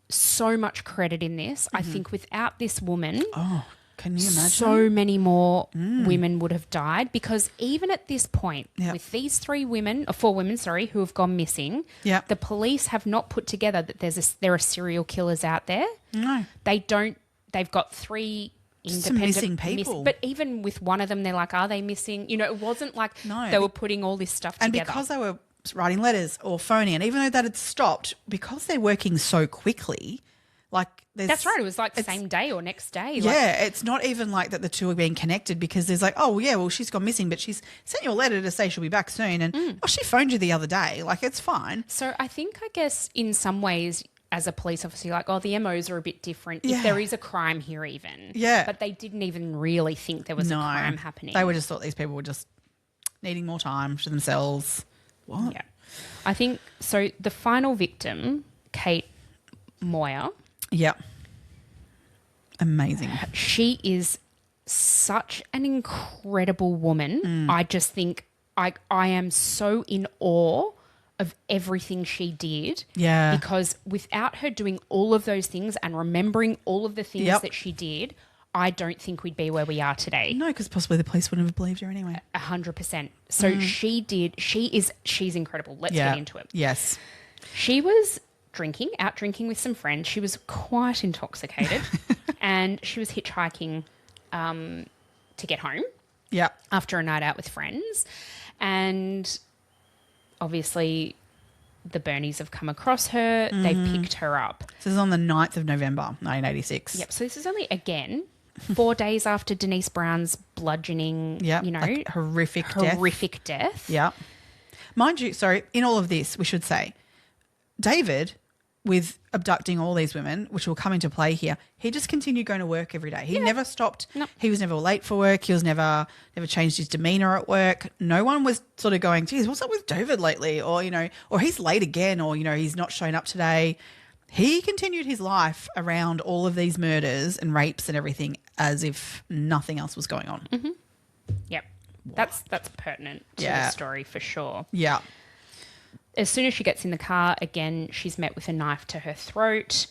so much credit in this. I think without this woman... Oh, can you imagine? So many more women would have died, because even at this point, Yep. with these 4 women, who have gone missing, Yep. the police have not put together that there are serial killers out there. No. They don't. They've got 3 Just some independent missing people. but even with one of them, they're like, are they missing? You know, it wasn't like No. they were putting all this stuff And together. because they were writing letters or phoning, and even though that had stopped, because they're working so quickly, like there's... That's right. It was like the same day or next day. Like, Yeah, it's not even like that the two are being connected, because there's like, oh, yeah, well, she's gone missing, but she's sent you a letter to say she'll be back soon. And, she phoned you the other day. Like, it's fine. So I guess in some ways, as a police officer, you're like, oh, the MOs are a bit different. Yeah. If there is a crime here even. Yeah. But they didn't even really think there was a crime happening. They were just thought these people were just needing more time to themselves. What? Yeah. I think, so the final victim, Kate Moyer. Yeah. Amazing. She is such an incredible woman. I just think I am so in awe of everything she did. Yeah. Because without her doing all of those things and remembering all of the things that she did, I don't think we'd be where we are today. No, because possibly the police wouldn't have believed her anyway. 100%. So she's incredible. Let's get into it. Yes. She was out drinking with some friends. She was quite intoxicated and she was hitchhiking to get home. Yeah. After a night out with friends. And obviously the Burnies have come across her. They've picked her up. This is on the 9th of November, 1986. Yep. So this is only, again, 4 days after Denise Brown's bludgeoning, like horrific death. Yeah. Mind you, sorry, in all of this, we should say, David, with abducting all these women, which will come into play here, he just continued going to work every day. He never stopped. No. He was never late for work. He was never changed his demeanour at work. No one was sort of going, geez, what's up with David lately? Or, or he's late again, or, he's not shown up today. He continued his life around all of these murders and rapes and everything as if nothing else was going on. Mm-hmm. Yep. Wow. That's pertinent to the story for sure. Yeah. As soon as she gets in the car, again, she's met with a knife to her throat.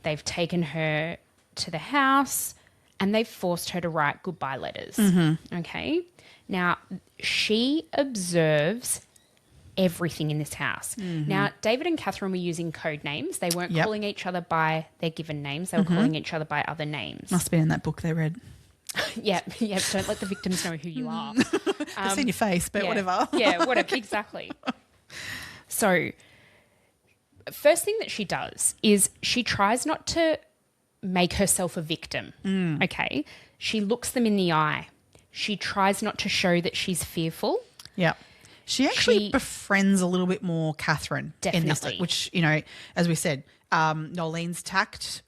They've taken her to the house and they've forced her to write goodbye letters. Mm-hmm. Okay. Now, she observes everything in this house. Mm-hmm. Now, David and Catherine were using code names. They weren't calling each other by their given names. They were calling each other by other names. Must have been in that book they read. Yeah. Don't let the victims know who you are. I've seen your face, but whatever. Whatever. Exactly. So, first thing that she does is she tries not to make herself a victim. Okay. She looks them in the eye. She tries not to show that she's fearful. Yeah. She actually befriends a little bit more Catherine. Definitely. In this, which, as we said, Noeline's tact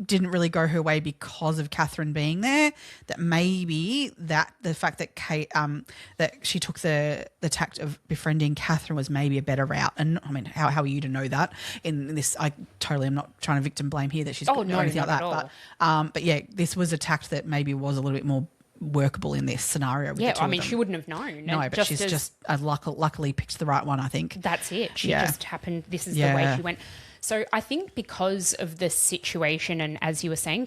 didn't really go her way because of Catherine being there. That maybe the fact that Kate that she took the tact of befriending Catherine was maybe a better route. And I mean, how are you to know that? In this, I totally am not trying to victim blame here that she's or anything like that. But yeah, this was a tact that maybe was a little bit more workable in this scenario. With the two of them. She wouldn't have known. No, but she's just luckily picked the right one, I think. That's it. She just happened. This is the way she went. So I think because of the situation, and as you were saying,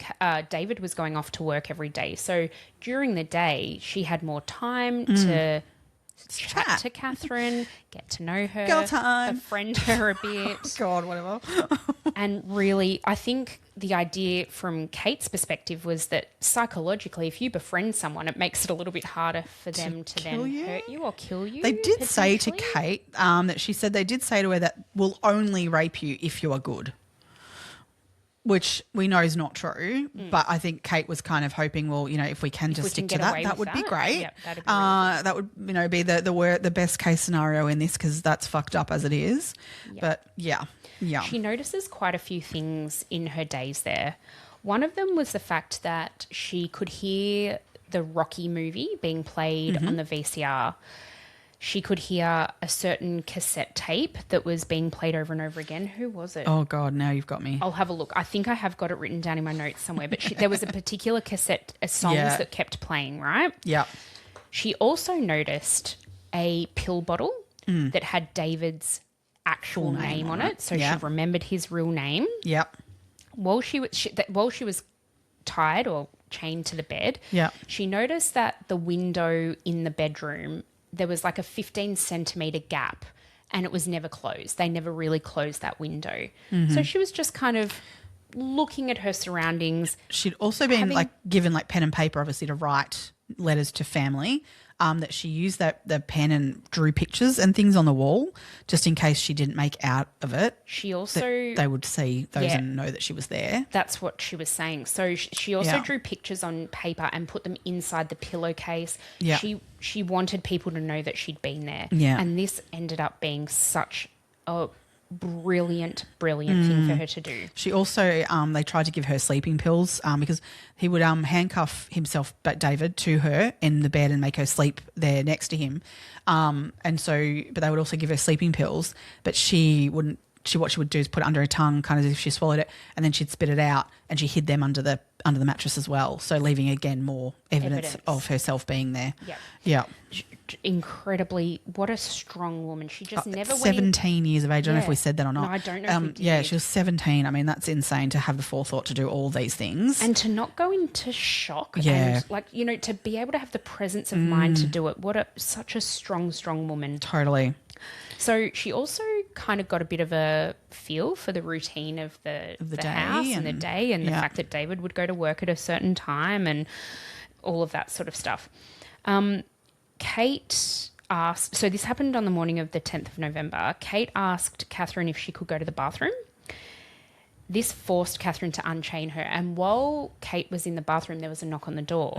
David was going off to work every day. So during the day, she had more time to chat to Catherine, get to know her, girl time, befriend her a bit. Oh God, whatever. And really, I think the idea from Kate's perspective was that psychologically, if you befriend someone, it makes it a little bit harder for them to then hurt you or kill you. They did say to Kate that she said they did say to her that we'll only rape you if you are good, which we know is not true. But I think Kate was kind of hoping, well, if we can just stick to that would be great. Yep, that'd be really that would be the best case scenario in this, because that's fucked up as it is. Yep. But yeah. She notices quite a few things in her days there. One of them was the fact that she could hear the Rocky movie being played on the VCR. She could hear a certain cassette tape that was being played over and over again. Who was it? Oh, God, now you've got me. I'll have a look. I think I have got it written down in my notes somewhere. But there was a particular cassette, songs that kept playing, right? Yeah. She also noticed a pill bottle that had David's actual name on it. So she remembered his real name. Yep. While she was tied or chained to the bed, she noticed that the window in the bedroom, there was like a 15 centimetre gap and it was never closed. They never really closed that window. So she was just kind of looking at her surroundings. She'd also been given pen and paper, obviously, to write letters to family. That she used the pen and drew pictures and things on the wall just in case she didn't make out of it. She also... They would see those and know that she was there. That's what she was saying. So she also drew pictures on paper and put them inside the pillowcase. Yeah. She wanted people to know that she'd been there. Yeah. And this ended up being such a brilliant thing for her to do. She also, they tried to give her sleeping pills because he would handcuff himself, David, to her in the bed and make her sleep there next to him. But they would also give her sleeping pills, but she wouldn't. What she would do is put it under her tongue, kind of as if she swallowed it, and then she'd spit it out, and she hid them under the mattress as well. So leaving again more evidence of herself being there. Yeah. Incredibly, what a strong woman. She just never went 17 years of age. I don't know if we said that or not. No, I don't know if we did. Yeah, she was 17. I mean, that's insane to have the forethought to do all these things. And to not go into shock. Yeah. And to be able to have the presence of mind to do it. Such a strong woman. Totally. So she also kind of got a bit of a feel for the routine of the house and the day, and the fact that David would go to work at a certain time and all of that sort of stuff. Kate asked, so this happened on the morning of the 10th of November. Kate asked Catherine if she could go to the bathroom. This forced Catherine to unchain her. And while Kate was in the bathroom, there was a knock on the door.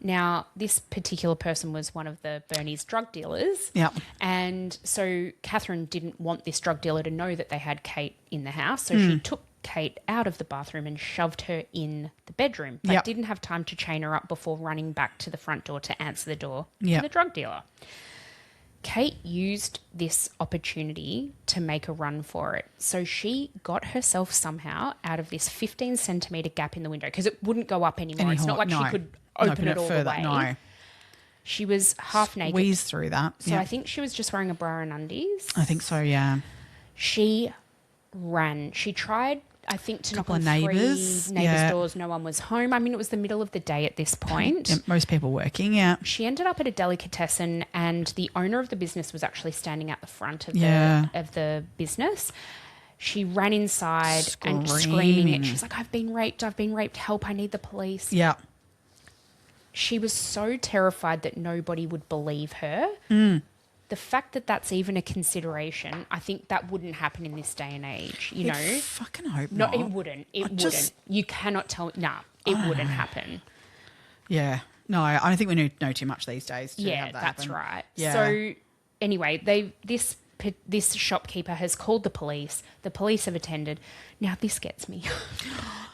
Now, this particular person was one of the Burnie's drug dealers. Yeah. And so Catherine didn't want this drug dealer to know that they had Kate in the house. So she took Kate out of the bathroom and shoved her in the bedroom, but didn't have time to chain her up before running back to the front door to answer the door to the drug dealer. Kate used this opportunity to make a run for it. So she got herself somehow out of this 15-centimetre gap in the window because it wouldn't go up anymore. It's not like she could open it all the way. No. She was half naked. Squeeze through that. So I think she was just wearing a bra and undies. I think so, yeah. She ran. She tried, I think, to knock on neighbours' doors. No one was home. I mean, it was the middle of the day at this point. Yeah, most people working, yeah. She ended up at a delicatessen, and the owner of the business was actually standing at the front of the business. She ran inside and screaming. She's like, I've been raped, help, I need the police. Yeah. She was so terrified that nobody would believe her. The fact that that's even a consideration, I think that wouldn't happen in this day and age, you know. I fucking hope no, not. No, it wouldn't. It wouldn't. You cannot tell. It wouldn't happen. Yeah. No, I don't think we know too much these days to have that that's happen. right. Yeah. So anyway, this shopkeeper has called the police. The police have attended. Now this gets me.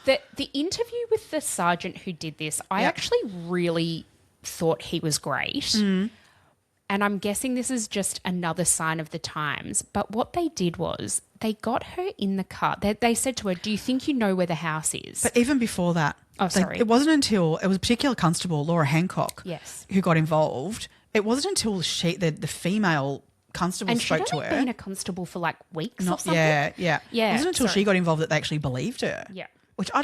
The interview with the sergeant who did this, I actually really thought he was great. And I'm guessing this is just another sign of the times. But what they did was they got her in the car. They said to her, do you think you know where the house is? But even before that, it wasn't until it was a particular constable, Laura Hancock, who got involved. It wasn't until the female constable spoke to her. And she'd only been a constable for like weeks or something. Yeah. It wasn't until she got involved that they actually believed her. Yeah. Which I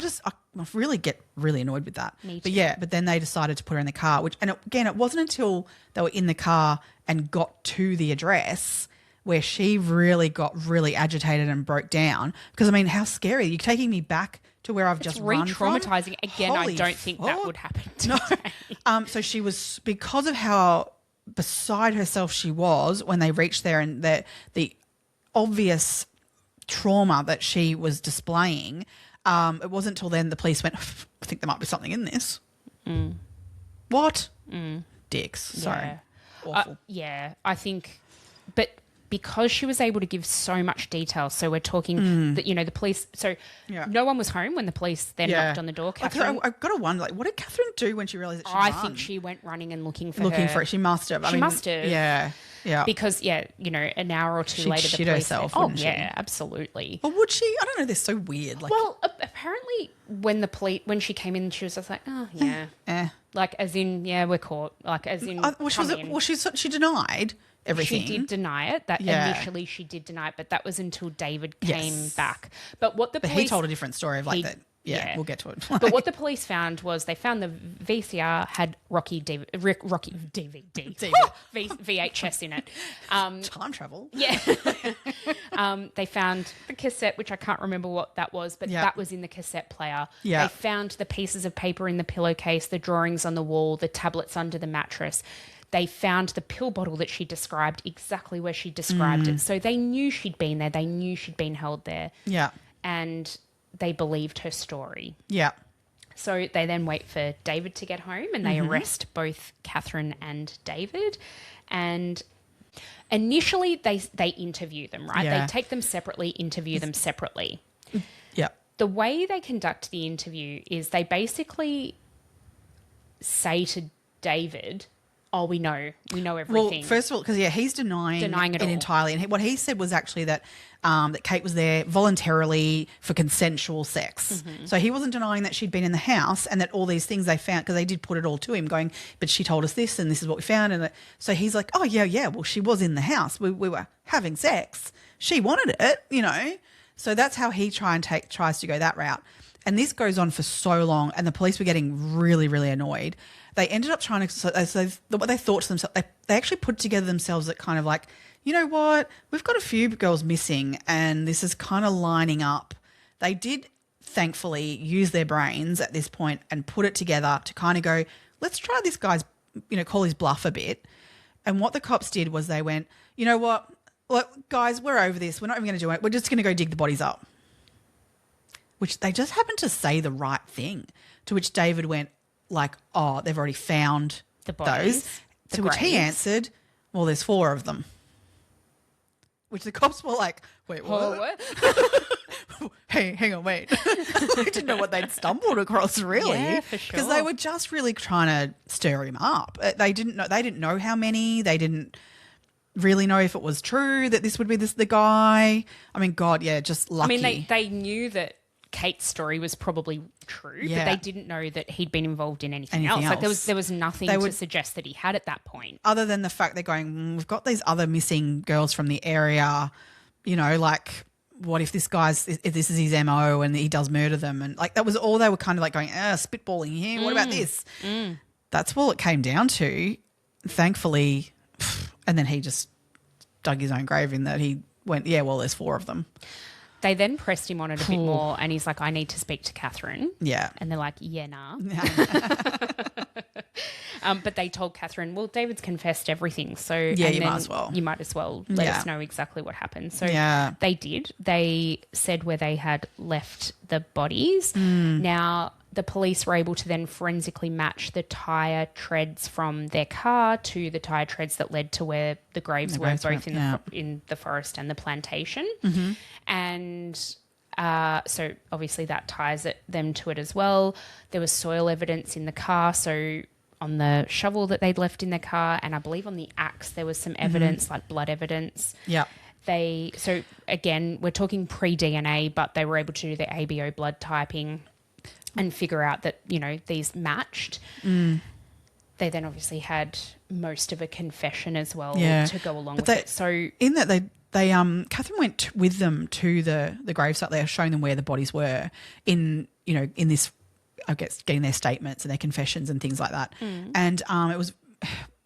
really get really annoyed with that. Me too. But then they decided to put her in the car, it wasn't until they were in the car and got to the address where she really got really agitated and broke down. Because, I mean, how scary. You're taking me back to where I've just run from. Re-traumatizing. Again, I don't think that would happen today. No. So she was, because of how beside herself she was when they reached there and the obvious trauma that she was displaying, it wasn't until then the police went, I think there might be something in this. What? Dicks. Sorry. Awful. I think, but because she was able to give so much detail, so we're talking that, the police, no one was home when the police then knocked on the door. Catherine, I've got to wonder, what did Catherine do when she realised that she I think she went running and looking for it. She must have. She must have. Yeah. Yeah. Because, an hour or two later, the shit police herself, went, absolutely. Or would she? I don't know. They're so weird. Well, apparently when she came in, she was just like, oh, yeah. Like, as in, we're caught. Like, as in, she denied everything. She did deny it. Initially she did deny it, but that was until David came back. But he told a different story of that. Yeah, we'll get to it. But what the police found was they found the VCR had Rocky DVD, VHS in it. Time travel. Yeah. They found the cassette, which I can't remember what that was, but that was in the cassette player. Yeah. They found the pieces of paper in the pillowcase, the drawings on the wall, the tablets under the mattress. They found the pill bottle that she described exactly where she described it. So they knew she'd been there. They knew she'd been held there. Yeah. And they believed her story. Yeah. So they then wait for David to get home and they arrest both Catherine and David. And initially they interview them, right? Yeah. They take them separately, interview them separately. Yeah. The way they conduct the interview is they basically say to David, oh, we know everything. Well, first of all, because he's denying it all. entirely, and what he said was actually that that Kate was there voluntarily for consensual sex. Mm-hmm. So he wasn't denying that she'd been in the house and that all these things they found, because they did put it all to him, going, but she told us this and this is what we found, and so he's like, oh yeah, well she was in the house, we were having sex, she wanted it, So that's how he tries to go that route. And this goes on for so long, and the police were getting really, really annoyed. They ended up trying to, so what they thought to themselves, they actually put together themselves that kind of like, you know what, we've got a few girls missing and this is kind of lining up. They did thankfully use their brains at this point and put it together to kind of go, let's try this guy's, call his bluff a bit. And what the cops did was they went, you know what, look, guys, we're over this. We're not even going to do it. We're just going to go dig the bodies up. Which they just happened to say the right thing, to which David went like, oh, they've already found the bodies, those. To which he answered, well, there's 4 of them. Which the cops were like, wait, what? Hey, hang on, wait. I didn't know what they'd stumbled across, really. Yeah, for sure. Because they were just really trying to stir him up. They didn't know how many. They didn't really know if it was true that this would be the guy. I mean, God, yeah, just lucky. I mean, they knew that Kate's story was probably true, but they didn't know that he'd been involved in anything else. Like there was nothing to suggest that he had at that point. Other than the fact they're going, we've got these other missing girls from the area, like what if this is his MO and he does murder them? And like that was all they were kind of like going, spitballing here. What about this? That's all it came down to, thankfully. And then he just dug his own grave in that he went, yeah, well, there's 4 of them. They then pressed him on it a bit more and he's like, I need to speak to Catherine. Yeah. And they're like, yeah, nah. But they told Catherine, well, David's confessed everything. So yeah, you might as well. You might as well let us know exactly what happened. So they did. They said where they had left the bodies. Now, the police were able to then forensically match the tyre treads from their car to the tyre treads that led to where the graves were, both in the forest and the plantation. Mm-hmm. And so obviously that ties them to it as well. There was soil evidence in the car, so on the shovel that they'd left in their car, and I believe on the axe there was some evidence, like blood evidence. Yeah. So again, we're talking pre-DNA, but they were able to do the ABO blood typing and figure out that, these matched. They then obviously had most of a confession as well to go along with it. So in that they Catherine went with them to the gravesite. They were showing them where the bodies were in this, I guess, getting their statements and their confessions and things like that. And it was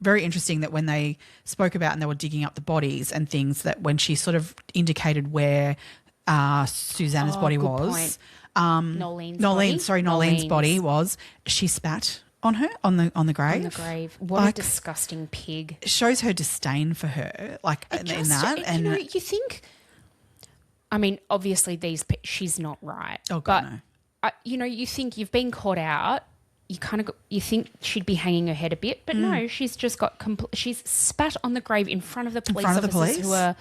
very interesting that when they spoke about and they were digging up the bodies and things, that when she sort of indicated where Susanna's body was, Noeline's body was, she spat on her on the grave. On the grave. What a disgusting pig. It shows her disdain for her, you think, I mean, obviously she's not right. Oh God, no. You think you've been caught out. You think she'd be hanging her head a bit, but no, she's just she's spat on the grave in front of the police officers who are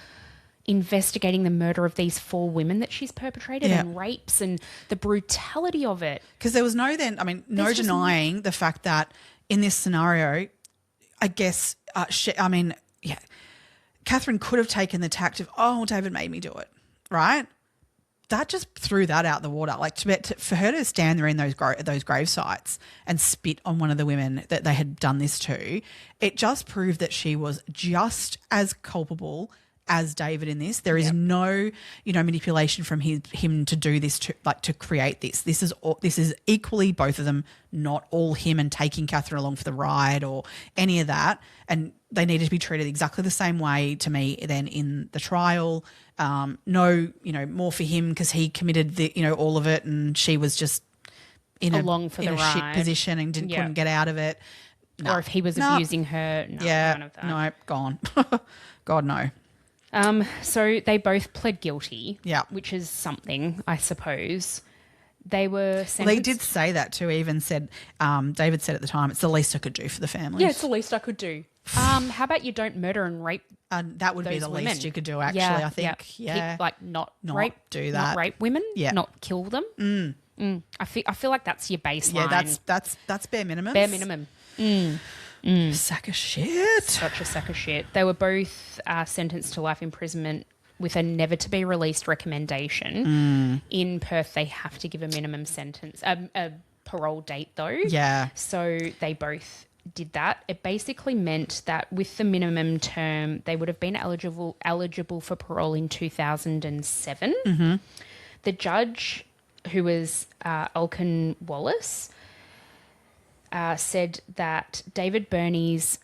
investigating the murder of these 4 women that she's perpetrated and rapes and the brutality of it. Because there was no denying the fact that in this scenario, I guess, Catherine could have taken the tact of, oh, David made me do it, right? That just threw that out the water. Like for her to stand there in those grave sites and spit on one of the women that they had done this to, it just proved that she was just as culpable as David in this. There is no, manipulation from him to do this, to create this. This is equally both of them, not all him and taking Catherine along for the ride or any of that. And they needed to be treated exactly the same way to me than in the trial. More for him because he committed all of it, and she was just in a shit position and couldn't get out of it. No. Or if he was abusing her, none of that. No, gone. God, no. So they both pled guilty, yeah, which is something, I suppose. They were sentenced. Well, they did say that too. Even said, David said at the time, it's the least I could do for the families. Yeah, it's the least I could do. How about you don't murder and rape? That would be the women? least you could do, actually. I think, yeah. Not rape, do that. not rape women, Yeah. not kill them. I feel like that's your baseline. Yeah, that's bare minimum. bare minimum. Sack of shit. Such a sack of shit. They were both sentenced to life imprisonment with a never to be released recommendation. In Perth, they have to give a minimum sentence, a parole date though. Yeah. So they both did that. It basically meant that with the minimum term, they would have been eligible for parole in 2007. The judge, who was Elkin Wallace, said that David Burnie's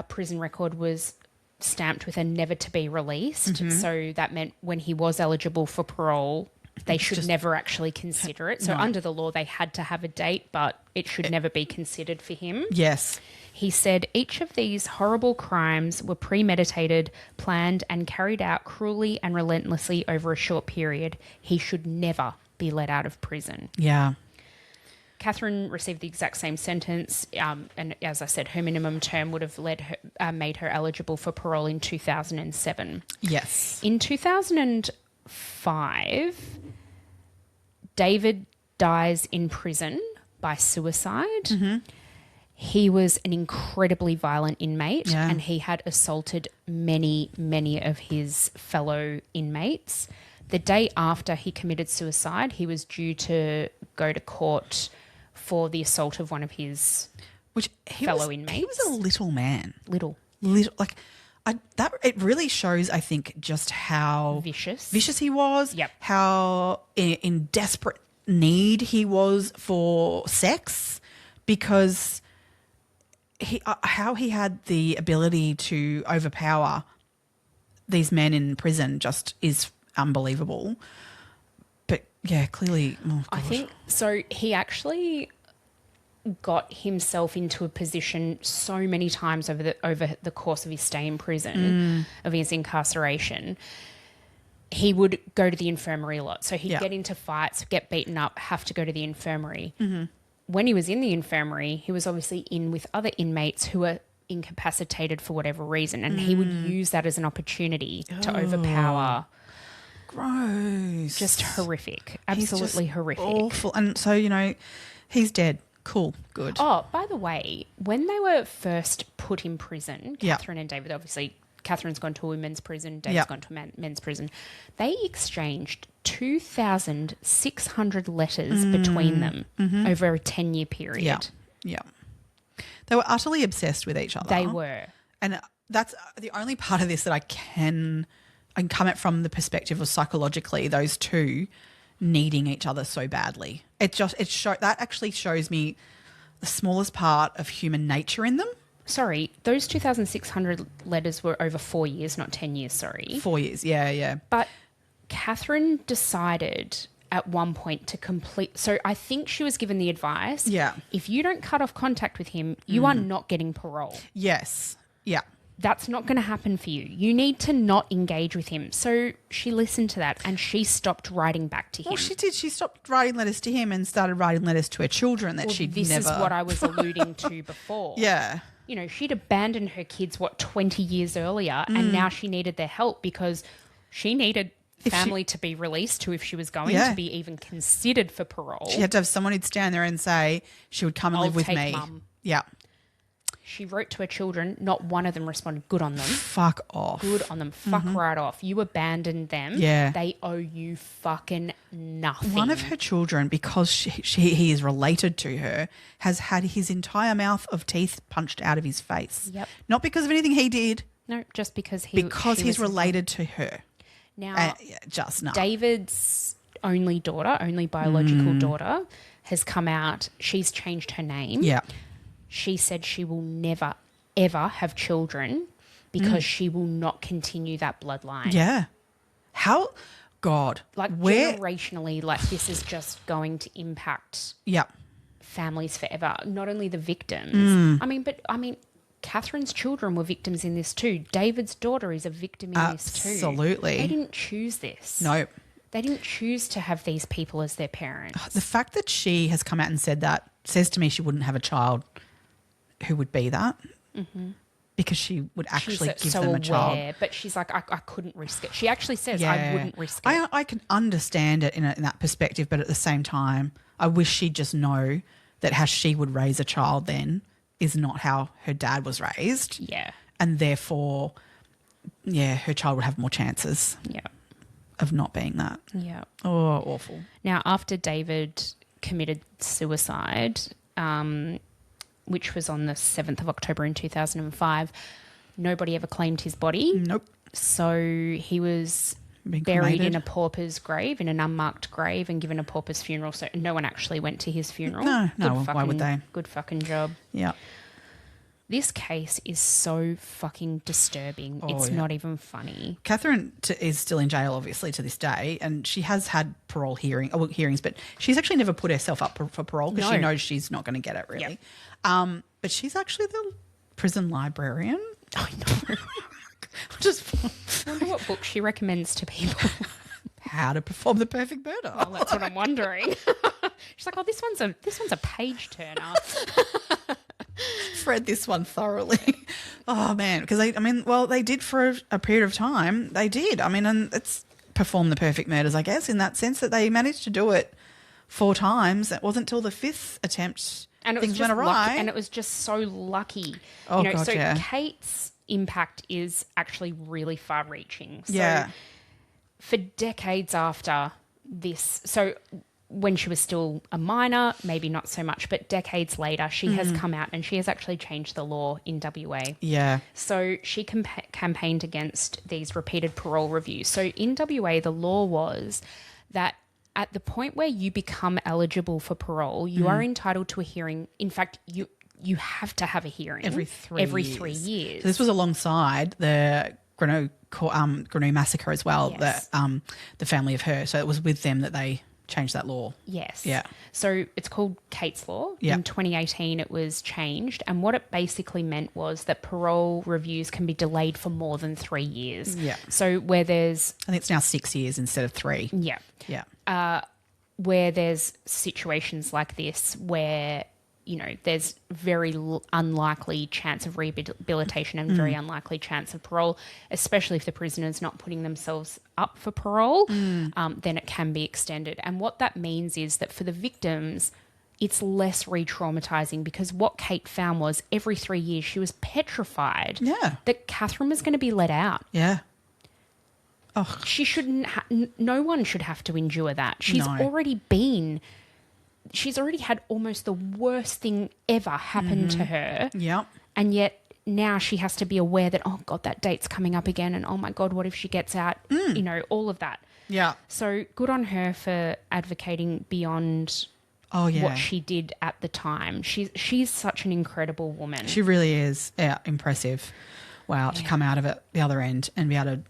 prison record was stamped with a never to be released. So that meant when he was eligible for parole, they should never actually consider it. So under the law, they had to have a date, but it should never be considered for him. Yes. He said each of these horrible crimes were premeditated, planned and carried out cruelly and relentlessly over a short period. He should never be let out of prison. Yeah. Catherine received the exact same sentence, and as I said, her minimum term would have made her eligible for parole in 2007. Yes. In 2005, David dies in prison by suicide. He was an incredibly violent inmate, and he had assaulted many, many of his fellow inmates. The day after he committed suicide, he was due to go to court for the assault of one of his fellow inmates. He was a little man. Little. Like, it really shows, I think, just how Vicious he was. Yep. How in desperate need he was for sex, because how he had the ability to overpower these men in prison just is unbelievable. But yeah, clearly, I think so. He actually got himself into a position so many times over the course of his stay in prison, of his incarceration. He would go to the infirmary a lot. So he'd get into fights, get beaten up, have to go to the infirmary. When he was in the infirmary, he was obviously in with other inmates who were incapacitated for whatever reason, and he would use that as an opportunity to overpower. Gross. Just horrific. Absolutely horrific. Awful. And so, he's dead. Cool. Good. Oh, by the way, when they were first put in prison, Catherine and David, obviously, Catherine's gone to a women's prison, David's gone to a men's prison. They exchanged 2,600 letters between them over a 10-year period. Yeah. They were utterly obsessed with each other. They were. And that's the only part of this that I can come at from the perspective of psychologically those two needing each other so badly. That actually shows me the smallest part of human nature in them. Sorry, those 2,600 letters were over 4 years, not 10 years, sorry. 4 years, yeah. But Catherine decided at one point to complete... So I think she was given the advice, if you don't cut off contact with him, you are not getting parole. Yes, yeah. That's not going to happen for you. You need to not engage with him. So she listened to that and she stopped writing back to him. Well, she did. She stopped writing letters to him and started writing letters to her children that she'd never... This is what I was alluding to before. Yeah. She'd abandoned her kids, 20 years earlier, and now she needed their help because she needed family to be released to if she was going to be even considered for parole. She had to have someone who'd stand there and say she would come and live with me. Mum. Yeah. She wrote to her children. Not one of them responded. Good on them. Fuck off. Good on them. Fuck right off. You abandoned them. Yeah. They owe you fucking nothing. One of her children, because he is related to her, has had his entire mouth of teeth punched out of his face. Yep. Not because of anything he did. No, just because he's related to her. Now, just no. David's only biological daughter, has come out. She's changed her name. Yeah. She said she will never, ever have children because she will not continue that bloodline. Yeah. How? God. Generationally, this is just going to impact families forever. Not only the victims. I mean, Catherine's children were victims in this too. David's daughter is a victim in this too. Absolutely. They didn't choose this. No. They didn't choose to have these people as their parents. The fact that she has come out and said that says to me she wouldn't have a child who would be that. Mm-hmm. Because she would actually give so them a aware, child. But she's like, I couldn't risk it. She actually says, I wouldn't risk it. I can understand it in that perspective, but at the same time, I wish she'd just know that how she would raise a child then is not how her dad was raised. Yeah. And therefore, her child would have more chances of not being that. Yeah. Oh, awful. Now, after David committed suicide, which was on the 7th of October in 2005, nobody ever claimed his body. Nope. So he was buried in a pauper's grave, in an unmarked grave, and given a pauper's funeral. So no one actually went to his funeral. No, why would they? Good fucking job. Yeah. This case is so fucking disturbing. It's not even funny. Catherine is still in jail, obviously, to this day, and she has had parole hearings, but she's actually never put herself up for parole because she knows she's not going to get it, really. Yep. But she's actually the prison librarian. I know. I wonder what book she recommends to people. How to perform the perfect murder. Well, that's what I'm wondering. She's like, this one's a page turner. Read this one thoroughly. Oh man, because they did for a period of time. They did. And it's perform the perfect murders, I guess, in that sense that they managed to do it 4 times. It wasn't until the 5th attempt things went awry. And it was just so lucky. Oh, God, yeah. Kate's impact is actually really far-reaching. So yeah. For decades after this, so when she was still a minor, maybe not so much, but decades later, she has come out and she has actually changed the law in WA. Yeah. So she campaigned against these repeated parole reviews. So in WA, the law was that at the point where you become eligible for parole, you are entitled to a hearing. In fact, you have to have a hearing every 3 years. So this was alongside the Greenough massacre as well, Yes. the family of her. So it was with them that they changed that law. Yes. Yeah. So it's called Kate's Law. Yeah. In 2018, it was changed. And what it basically meant was that parole reviews can be delayed for more than 3 years. Yeah. So where there's... I think it's now 6 years instead of 3. Yeah. Yeah. Where there's situations like this where, there's very unlikely chance of rehabilitation and very unlikely chance of parole, especially if the prisoner's not putting themselves up for parole, then it can be extended. And what that means is that for the victims, it's less re-traumatizing because what Kate found was every 3 years she was petrified that Catherine was going to be let out. Yeah. Oh. She shouldn't. No one should have to endure that. She's already had almost the worst thing ever happen to her. Yeah. And yet now she has to be aware that, oh God, that date's coming up again. And oh my God, what if she gets out? All of that. Yeah. So good on her for advocating beyond what she did at the time. She's such an incredible woman. She really is. Yeah, impressive. Wow, to come out of it the other end and be able to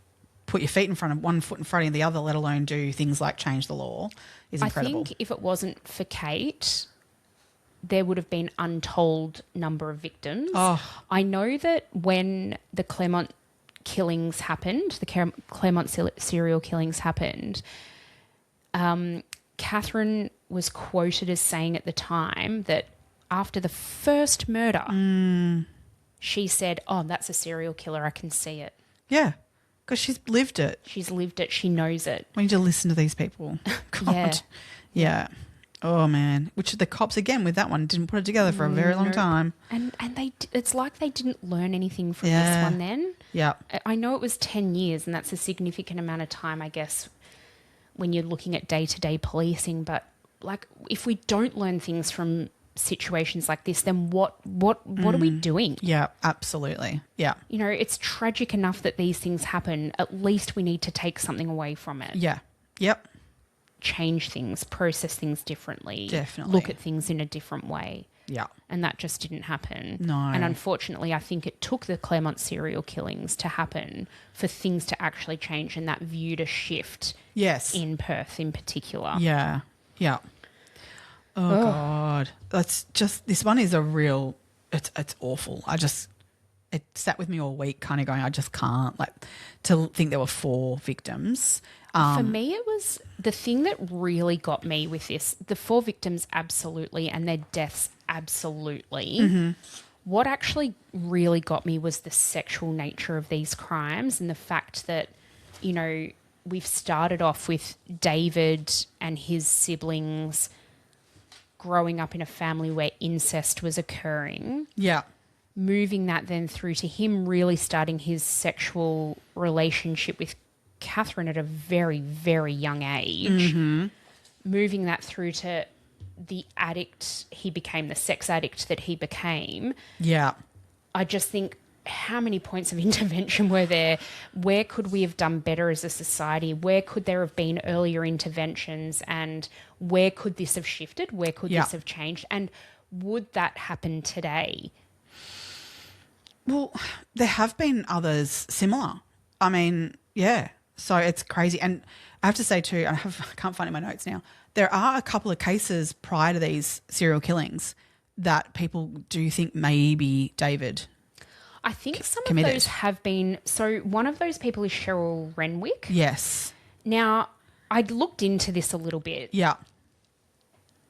put your feet in front of one foot in front of the other, let alone do things like change the law, is incredible. I think if it wasn't for Kate, there would have been untold number of victims. Oh. I know that when the Claremont killings happened, the Claremont serial killings happened, Catherine was quoted as saying at the time that after the first murder, she said, oh, that's a serial killer, I can see it. Yeah. Because she's lived it. She's lived it. She knows it. We need to listen to these people. God. Yeah. Oh, man. Which the cops, again, with that one, didn't put it together for a very long time. And it's like they didn't learn anything from this one then. Yeah. I know it was 10 years, and that's a significant amount of time, I guess, when you're looking at day-to-day policing. But, like, if we don't learn things from situations like this, then what are we doing? Yeah, absolutely. Yeah. It's tragic enough that these things happen. At least we need to take something away from it. Yeah. Yep. Change things, process things differently. Definitely. Look at things in a different way. Yeah. And that just didn't happen. No. And unfortunately, I think it took the Claremont serial killings to happen for things to actually change and that view to shift. Yes. In Perth in particular. Yeah. Yeah. Oh, God. That's just, this one is a real, it's awful. it sat with me all week kind of going, I just can't, like, to think there were 4 victims. For me, it was the thing that really got me with this, the 4 victims, absolutely, and their deaths, absolutely. Mm-hmm. What actually really got me was the sexual nature of these crimes and the fact that, you know, we've started off with David and his siblings growing up in a family where incest was occurring. Yeah. Moving that then through to him really starting his sexual relationship with Catherine at a very, very young age. Mm-hmm. Moving that through to the addict he became, the sex addict that he became. Yeah. I just think, how many points of intervention were there? Where could we have done better as a society? Where could there have been earlier interventions? And where could this have shifted? Where could this have changed? And would that happen today? Well, there have been others similar. I mean, yeah. So it's crazy. And I have to say too, I can't find it in my notes now, there are a couple of cases prior to these serial killings that people do think maybe David I think some committed. of those have been. So one of those people is Cheryl Renwick. Yes. Now, I'd looked into this a little bit. Yeah.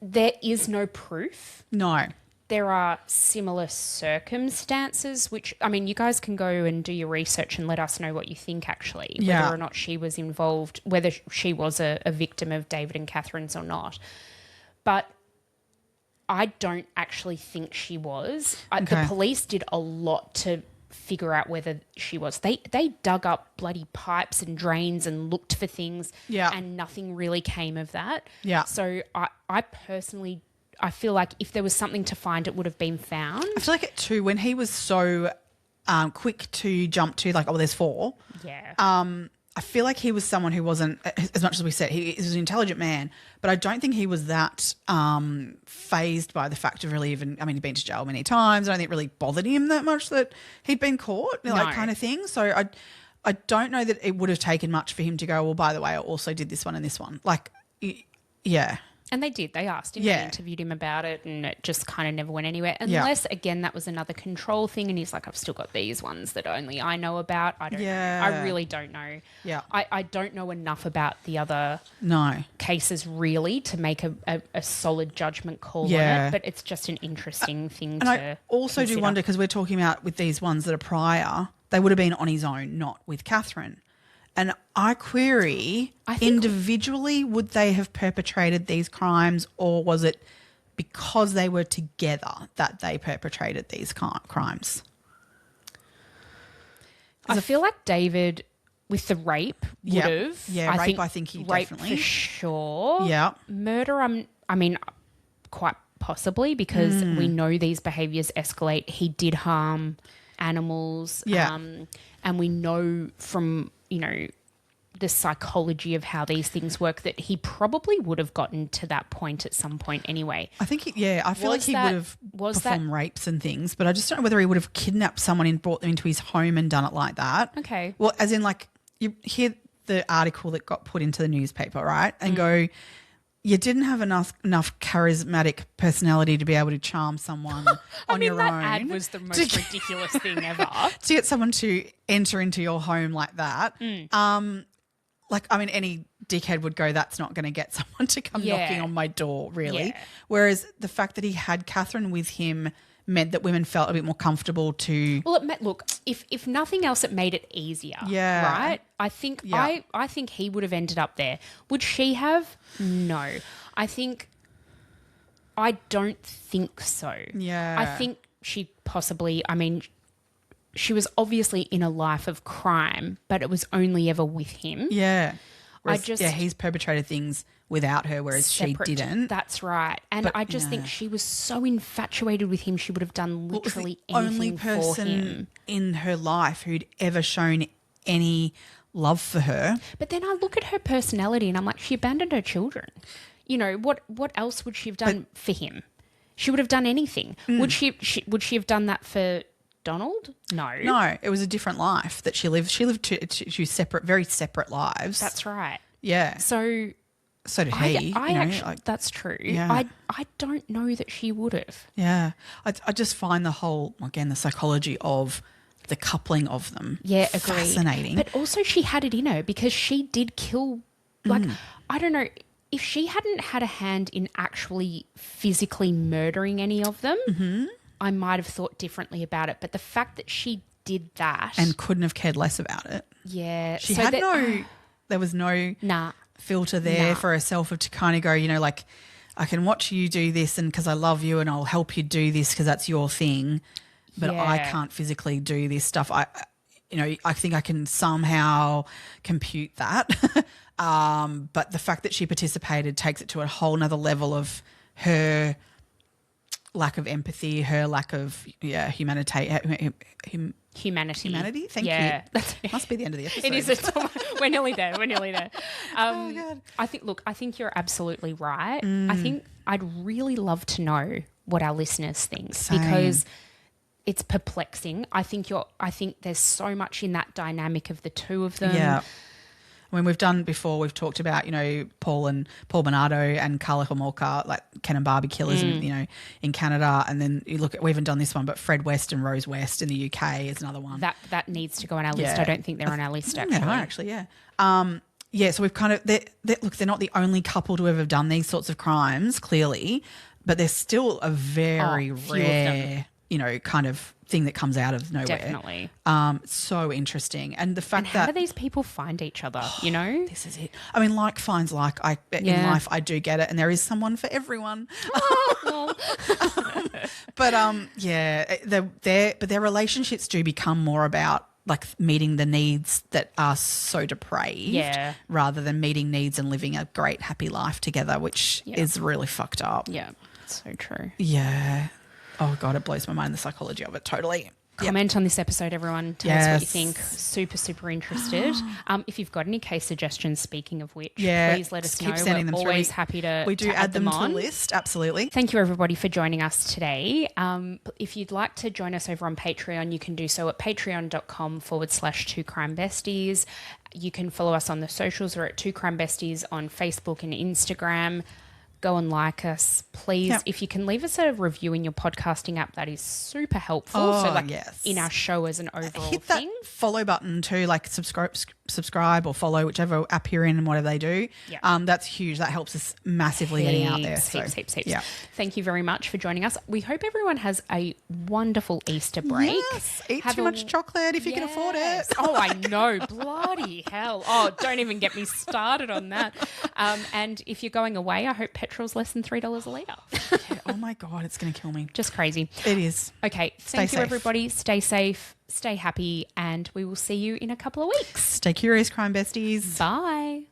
There is no proof. No. There are similar circumstances, which, I mean, you guys can go and do your research and let us know what you think, actually, whether or not she was involved, whether she was a victim of David and Catherine's or not. But I don't actually think she was. The police did a lot to figure out whether she was. They dug up bloody pipes and drains and looked for things, and nothing really came of that. Yeah. So I personally, I feel like if there was something to find, it would have been found. I feel like it too, when he was so quick to jump to like, oh, there's 4. Yeah. I feel like he was someone who wasn't, as much as we said, he is an intelligent man, but I don't think he was that fazed by the fact of really even, I mean, he'd been to jail many times. I don't think it really bothered him that much that he'd been caught, like kind of thing. So I don't know that it would have taken much for him to go, well, by the way, I also did this one and this one. Like, yeah. And they did. They asked him. They interviewed him about it, and it just kind of never went anywhere. Unless, again, that was another control thing, and he's like, I've still got these ones that only I know about. I don't know. I really don't know. Yeah. I don't know enough about the other cases, really, to make a solid judgment call on it. But it's just an interesting thing to I also consider. do wonder, because we're talking about with these ones that are prior, they would have been on his own, not with Catherine. And I query, individually, would they have perpetrated these crimes, or was it because they were together that they perpetrated these crimes? I feel like David, with the rape, would have. Yeah, rape, I think he rape definitely. for sure. Yeah. Murder, I mean, quite possibly, because we know these behaviours escalate. He did harm animals. Yeah. And we know from, you know, the psychology of how these things work that he probably would have gotten to that point at some point anyway. I think, I feel like he would have performed rapes and things, but I just don't know whether he would have kidnapped someone and brought them into his home and done it like that. Okay. Well, as in, like, you hear the article that got put into the newspaper, right? And go, you didn't have enough charismatic personality to be able to charm someone on your own. I mean, that ad was the most ridiculous thing ever. To get someone to enter into your home like that. Like, I mean, any dickhead would go, that's not going to get someone to come knocking on my door, really. Yeah. Whereas the fact that he had Catherine with him meant that women felt a bit more comfortable to... Well, look, if nothing else, it made it easier. Yeah. Right? I think I think he would have ended up there. Would she have? No. I don't think so. Yeah. I think she possibly, I mean, she was obviously in a life of crime, but it was only ever with him. Yeah. Whereas, he's perpetrated things without her, whereas separate. she didn't. That's right. And I just think she was so infatuated with him, she would have done literally anything for him. Only person in her life who'd ever shown any love for her. But then I look at her personality and I'm like, she abandoned her children. You know, what else would she have done for him? She would have done anything. Would she have done that for Donald? No. No, it was a different life that she lived. She lived two separate, very separate lives. That's right. Yeah. So did he. That's true. Yeah. I don't know that she would have. Yeah. I just find the whole, again, the psychology of the coupling of them. Yeah, agreed. Fascinating. But also she had it in her because she did kill, like, I don't know, if she hadn't had a hand in actually physically murdering any of them, I might have thought differently about it. But the fact that she did that. And couldn't have cared less about it. Yeah. She had there was no filter there for herself to kind of go, you know, like, I can watch you do this and because I love you and I'll help you do this because that's your thing. But I can't physically do this stuff. I think I can somehow compute that. But the fact that she participated takes it to a whole nother level of her lack of empathy, her lack of humanity. Thank you. Must be the end of the episode. It is. We're nearly there. Oh, God. I think you're absolutely right. I think I'd really love to know what our listeners think because it's perplexing. I think there's so much in that dynamic of the two of them. Yeah. I mean, we've talked about, you know, Paul Bernardo and Carla Homolka, like Ken and Barbie killers, in Canada. And then we haven't done this one, but Fred West and Rose West in the UK is another one. That needs to go on our list. I don't think they're on our list, actually. So we've kind of, they're not the only couple to ever done these sorts of crimes, clearly, but they're still a very rare, you know, kind of thing that comes out of nowhere. Definitely. So interesting. And the fact how do these people find each other, you know? This is it. I mean, like finds like. In life, I do get it, and there is someone for everyone. But their relationships do become more about like meeting the needs that are so depraved rather than meeting needs and living a great, happy life together, which is really fucked up. Yeah, so true. Yeah. Oh, God, it blows my mind, the psychology of it, totally. Comment on this episode, everyone. Tell us what you think. Super, super interested. If you've got any case suggestions, speaking of which, please let us know. Keep sending them We're always happy to We do to add them on. to the list, absolutely. Thank you, everybody, for joining us today. If you'd like to join us over on Patreon, you can do so at patreon.com/2crimebesties. You can follow us on the socials. We're at 2 Crime Besties on Facebook and Instagram. Go and like us, please. Yep. If you can leave us a review in your podcasting app, that is super helpful. In our show as an overall Hit thing. that follow button too, like subscribe or follow, whichever app you're in and whatever they do. Yeah. That's huge. That helps us massively getting out there. Heaps. Yeah. Thank you very much for joining us. We hope everyone has a wonderful Easter break. Yes. Eat too much chocolate if you can afford it. Oh, I know. Bloody hell. Oh, don't even get me started on that. And if you're going away, I hope petrol's less than $3 a litre. Oh, my God. It's going to kill me. Just crazy. It is. Okay. Thank you, everybody. Stay safe. Stay happy. And we will see you in a couple of weeks. Stay curious, crime besties. Bye.